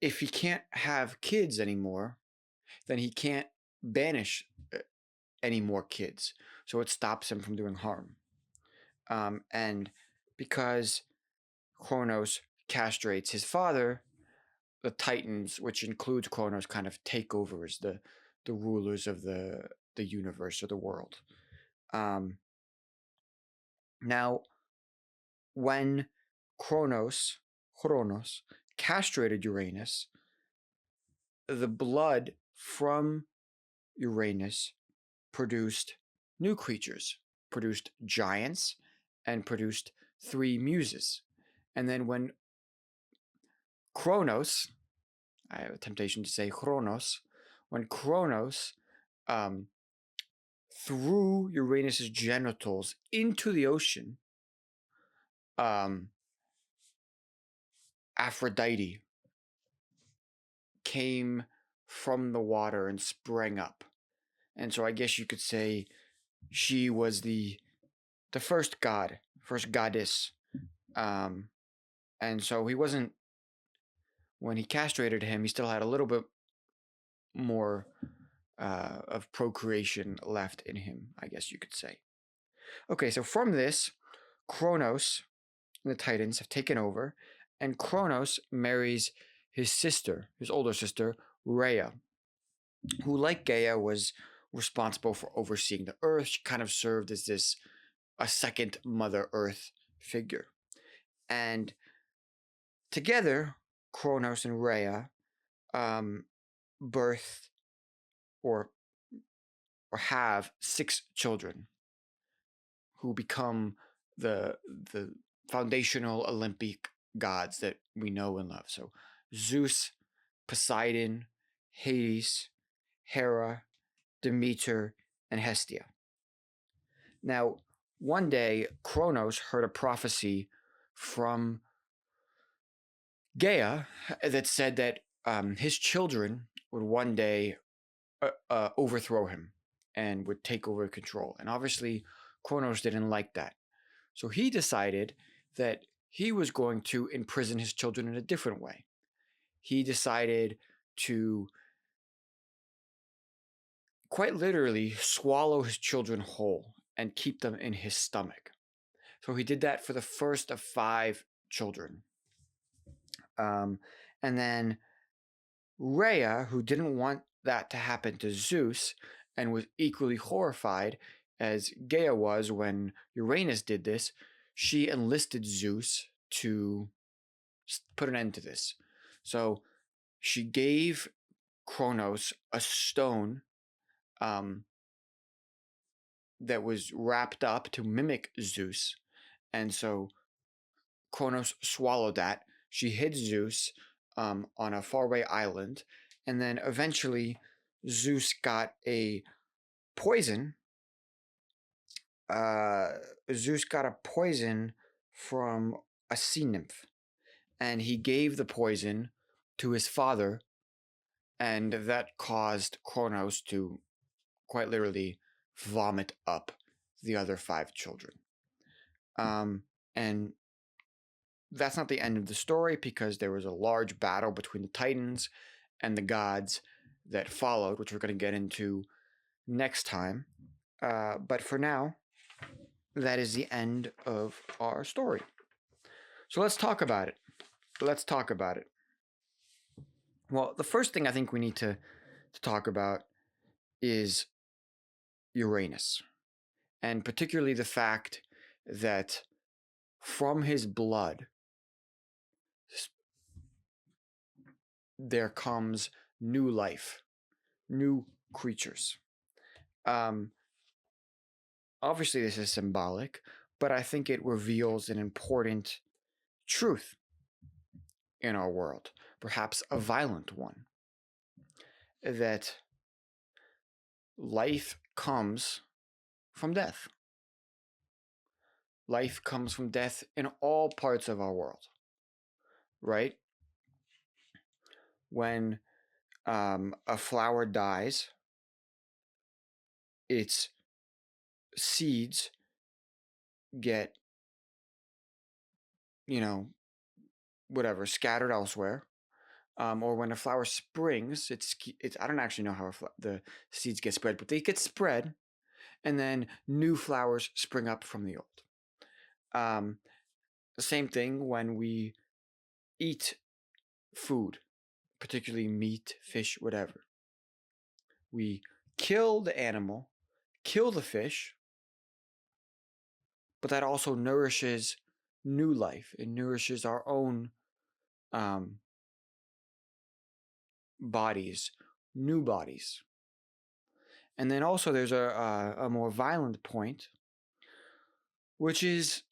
S1: if he can't have kids anymore, then he can't banish any more kids. So it stops him from doing harm. And because Kronos castrates his father, the Titans, which includes Kronos, kind of take over as the rulers of the universe or the world. Now, when Kronos castrated Uranus, the blood from Uranus produced new creatures, produced giants, and produced 3 muses. And then when Kronos, I have a temptation to say Kronos, when Kronos threw Uranus's genitals into the ocean, Aphrodite came from the water and sprang up. And so I guess you could say she was the first god, first goddess. And so he wasn't, when he castrated him, he still had a little bit more of procreation left in him, I guess you could say. Okay, so from this, Kronos and the Titans have taken over, And Kronos marries his sister, his older sister, Rhea, who, like Gaia, was responsible for overseeing the earth. She kind of served as a second Mother Earth figure. And together, Kronos and Rhea birth or have 6 children who become the foundational Olympic gods that we know and love. So Zeus, Poseidon, Hades, Hera, Demeter, and Hestia. Now, one day, Kronos heard a prophecy from Gaia that said that his children would one day overthrow him and would take over control. And obviously, Kronos didn't like that. So he decided that he was going to imprison his children in a different way. He decided to quite literally swallow his children whole and keep them in his stomach. So he did that for the first of 5 children. And then Rhea, who didn't want that to happen to Zeus and was equally horrified as Gaia was when Uranus did this, she enlisted Zeus to put an end to this. So she gave Kronos a stone that was wrapped up to mimic Zeus. And so Kronos swallowed that. She hid Zeus on a faraway island. And then eventually Zeus got a poison. Zeus got a poison from a sea nymph. And he gave the poison to his father. And that caused Kronos to quite literally vomit up the other 5 children. And that's not the end of the story, because there was a large battle between the Titans and the gods that followed, which we're going to get into next time. But for now, that is the end of our story. So let's talk about it. Well, the first thing I think we need to talk about is Uranus, and particularly the fact that from his blood there comes new life, new creatures. Obviously this is symbolic, but I think it reveals an important truth in our world, perhaps a violent one, that life comes from death. Life comes from death in all parts of our world, right? When a flower dies, its seeds get, scattered elsewhere. Or when a flower springs, it's I don't actually know how the seeds get spread, but they get spread, and then new flowers spring up from the old. The same thing when we eat food, particularly meat, fish, whatever. We kill the animal, kill the fish, but that also nourishes new life. It nourishes our own bodies, new bodies. And then also there's a more violent point, which is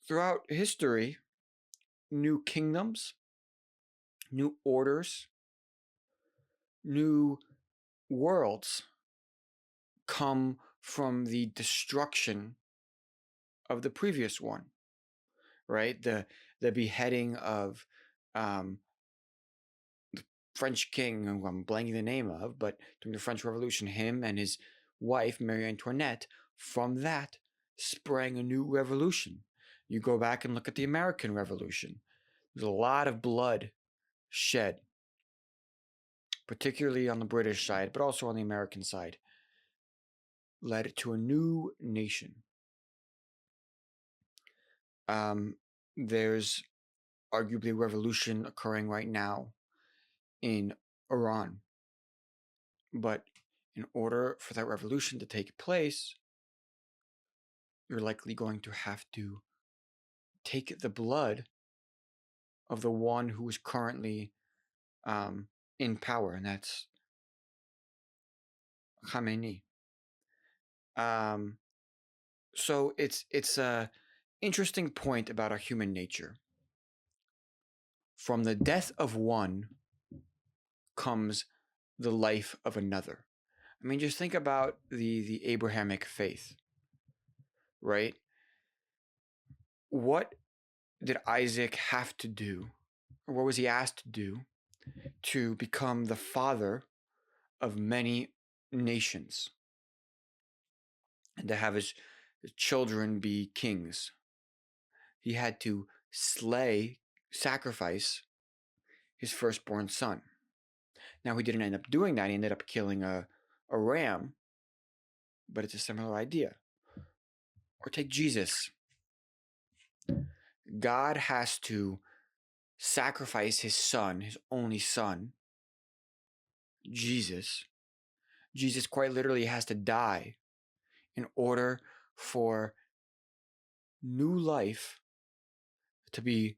S1: throughout history, new kingdoms, new orders, new worlds come from the destruction of the previous one, right? The beheading of the French king, who I'm blanking the name of, but during the French Revolution, him and his wife, Marie Antoinette, from that sprang a new revolution. You go back and look at the American Revolution. There's a lot of blood shed, particularly on the British side, but also on the American side, led to a new nation. there's arguably a revolution occurring right now in Iran. But in order for that revolution to take place, you're likely going to have to take the blood of the one who is currently in power, and that's Khamenei. So it's a interesting point about our human nature. From the death of one comes the life of another. I mean, just think about the Abrahamic faith, right? What did Isaac have to do, or what was he asked to do to become the father of many nations and to have his children be kings? He had to sacrifice his firstborn son. Now, he didn't end up doing that. He ended up killing a ram, but it's a similar idea. Or take Jesus. God has to sacrifice his son, his only son, Jesus. Jesus quite literally has to die in order for new life to be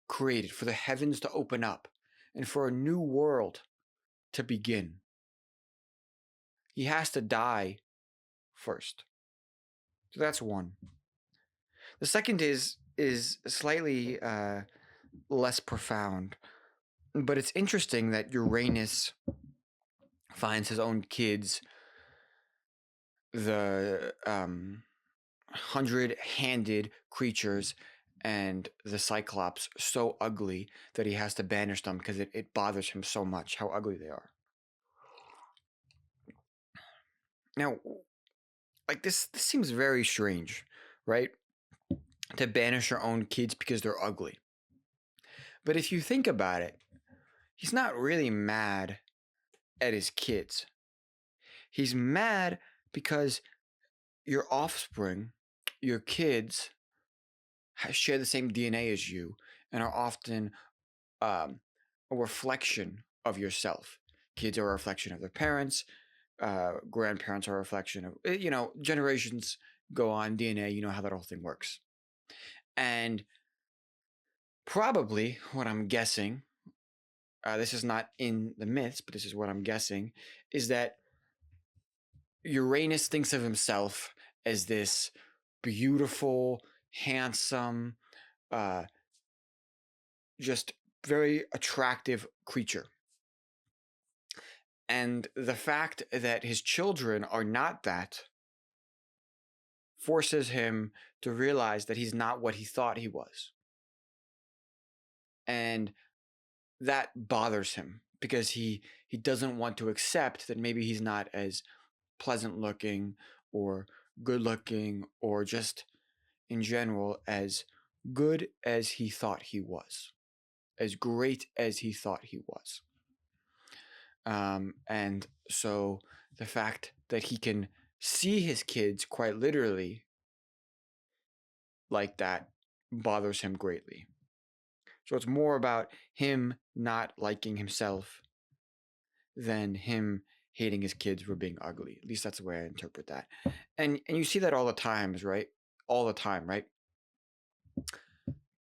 S1: created, for the heavens to open up, and for a new world to begin. He has to die first. So that's one. The second is slightly less profound, but it's interesting that Uranus finds his own kids, the 100-handed creatures and the Cyclops, so ugly that he has to banish them because it bothers him so much how ugly they are. Now, like this seems very strange, right? To banish your own kids because they're ugly. But if you think about it, he's not really mad at his kids. He's mad because your offspring, your kids, share the same DNA as you and are often a reflection of yourself. Kids are a reflection of their parents. Grandparents are a reflection of, generations go on, DNA, you know how that whole thing works. And probably what I'm guessing, this is not in the myths, but this is what I'm guessing, is that Uranus thinks of himself as this beautiful, handsome, just very attractive creature. And the fact that his children are not that forces him to realize that he's not what he thought he was. And that bothers him because he doesn't want to accept that maybe he's not as pleasant looking or good looking or just in general as good as he thought he was, as great as he thought he was. And so the fact that he can see his kids quite literally like that bothers him greatly. So it's more about him not liking himself than him hating his kids for being ugly. At least that's the way I interpret that. And you see that all the times, right? All the time, right?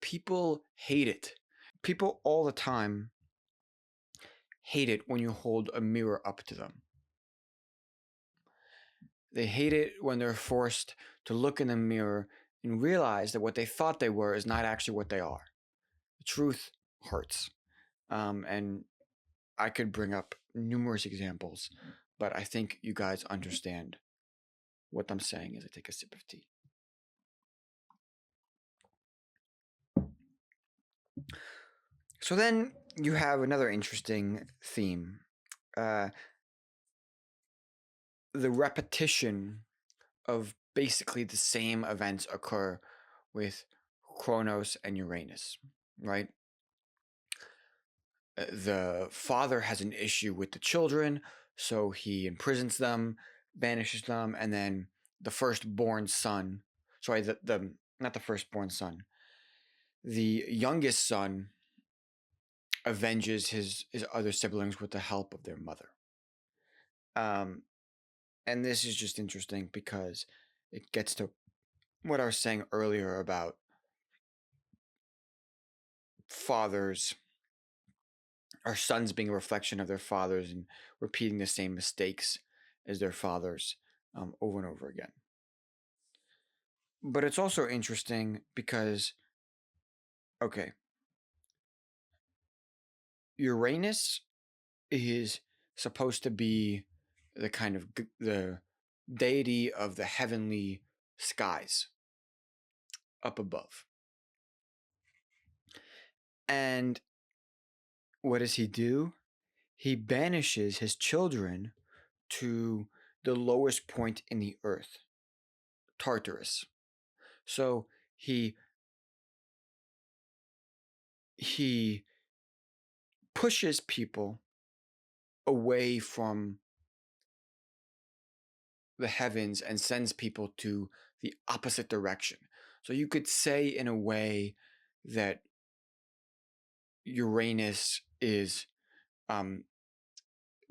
S1: People hate it. People all the time hate it when you hold a mirror up to them. They hate it when they're forced to look in the mirror and realize that what they thought they were is not actually what they are. The truth hurts. And I could bring up numerous examples, but I think you guys understand what I'm saying as I take a sip of tea. So then you have another interesting theme. The repetition of basically the same events occur with Kronos and Uranus, right? The father has an issue with the children, so he imprisons them, banishes them, and then the firstborn son, sorry, the not the firstborn son, the youngest son avenges his other siblings with the help of their mother. Um, and this is just interesting because it gets to what I was saying earlier about fathers or sons being a reflection of their fathers and repeating the same mistakes as their fathers over and over again. But it's also interesting because, okay, Uranus is supposed to be the kind of the deity of the heavenly skies up above. And what does he do? He banishes his children to the lowest point in the earth, Tartarus. So he pushes people away from the heavens and sends people to the opposite direction. So you could say in a way that Uranus is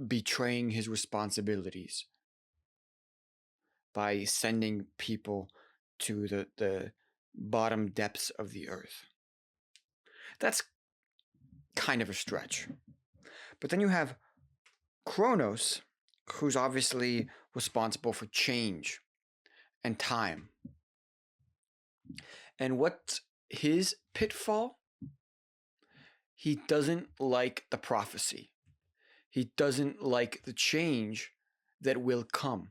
S1: betraying his responsibilities by sending people to the bottom depths of the earth. That's kind of a stretch. But then you have Kronos, who's obviously responsible for change and time. And what's his pitfall? He doesn't like the prophecy. He doesn't like the change that will come.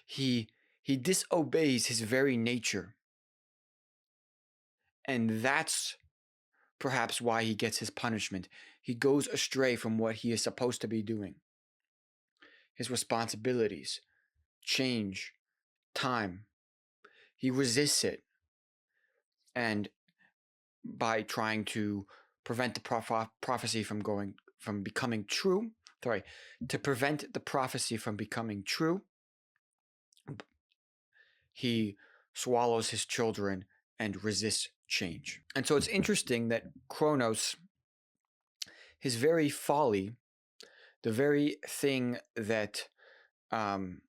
S1: He disobeys his very nature. And that's perhaps why he gets his punishment. He goes astray from what he is supposed to be doing. His responsibilities, change, time. He resists it. And by trying to prevent the prophecy from becoming true, to prevent the prophecy from becoming true, he swallows his children and resists change. And so it's interesting that Kronos, his very folly, the very thing that, the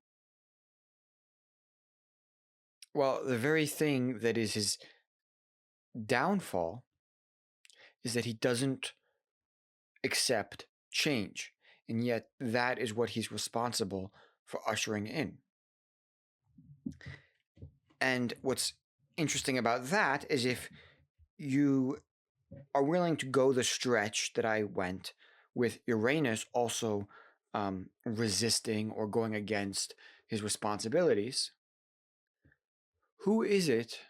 S1: very thing that is his downfall is that he doesn't accept change. And yet that is what he's responsible for ushering in. And what's interesting about that is if you are willing to go the stretch that I went with Uranus also resisting or going against his responsibilities, who is it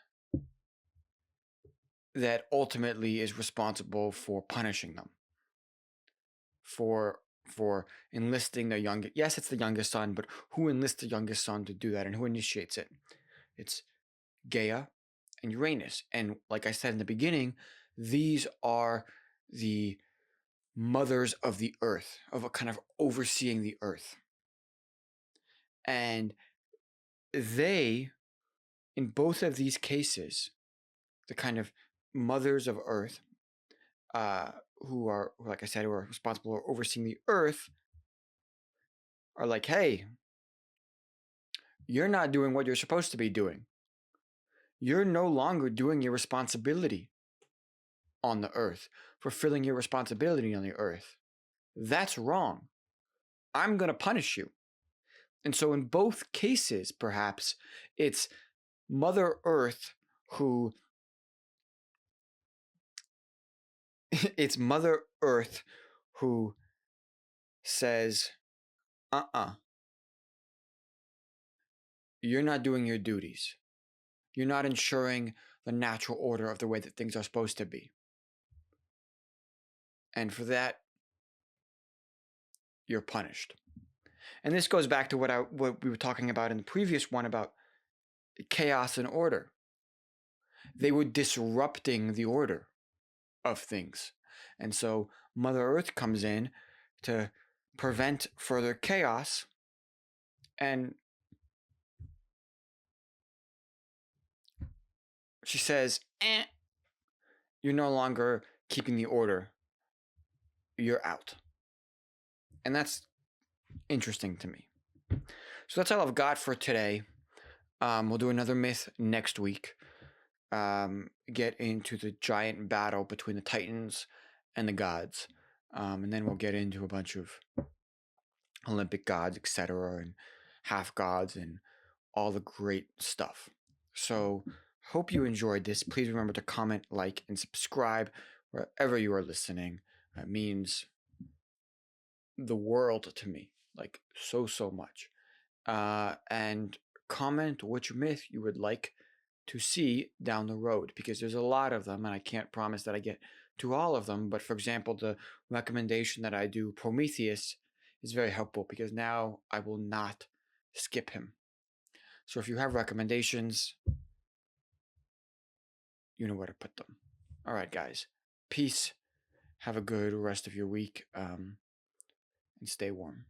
S1: that ultimately is responsible for punishing them? For enlisting the youngest, yes, it's the youngest son, but who enlists the youngest son to do that, and who initiates it? It's Gaia and Uranus. And like I said in the beginning, these are the mothers of the earth, of a kind of overseeing the earth. And they, in both of these cases, the kind of mothers of earth, who are, like I said, who are responsible for overseeing the earth, are like, hey, you're not doing what you're supposed to be doing. You're no longer doing your responsibility on the earth, fulfilling your responsibility on the earth. That's wrong. I'm going to punish you. And so in both cases, perhaps, it's Mother Earth who says, you're not doing your duties. You're not ensuring the natural order of the way that things are supposed to be. And for that, you're punished. And this goes back to what we were talking about in the previous one about chaos and order. They were disrupting the order of things. And so Mother Earth comes in to prevent further chaos, and she says, you're no longer keeping the order. You're out. And that's interesting to me. So that's all I've got for today. We'll do another myth next week. Get into the giant battle between the Titans and the gods. And then we'll get into a bunch of Olympic gods, etc., and half gods, and all the great stuff. So, hope you enjoyed this. Please remember to comment, like, and subscribe wherever you are listening. It means the world to me, like so much. And comment which myth you would like to see down the road, because there's a lot of them and I can't promise that I get to all of them. But for example, the recommendation that I do, Prometheus, is very helpful because now I will not skip him. So if you have recommendations, you know where to put them. All right, guys. Peace. Have a good rest of your week, and stay warm.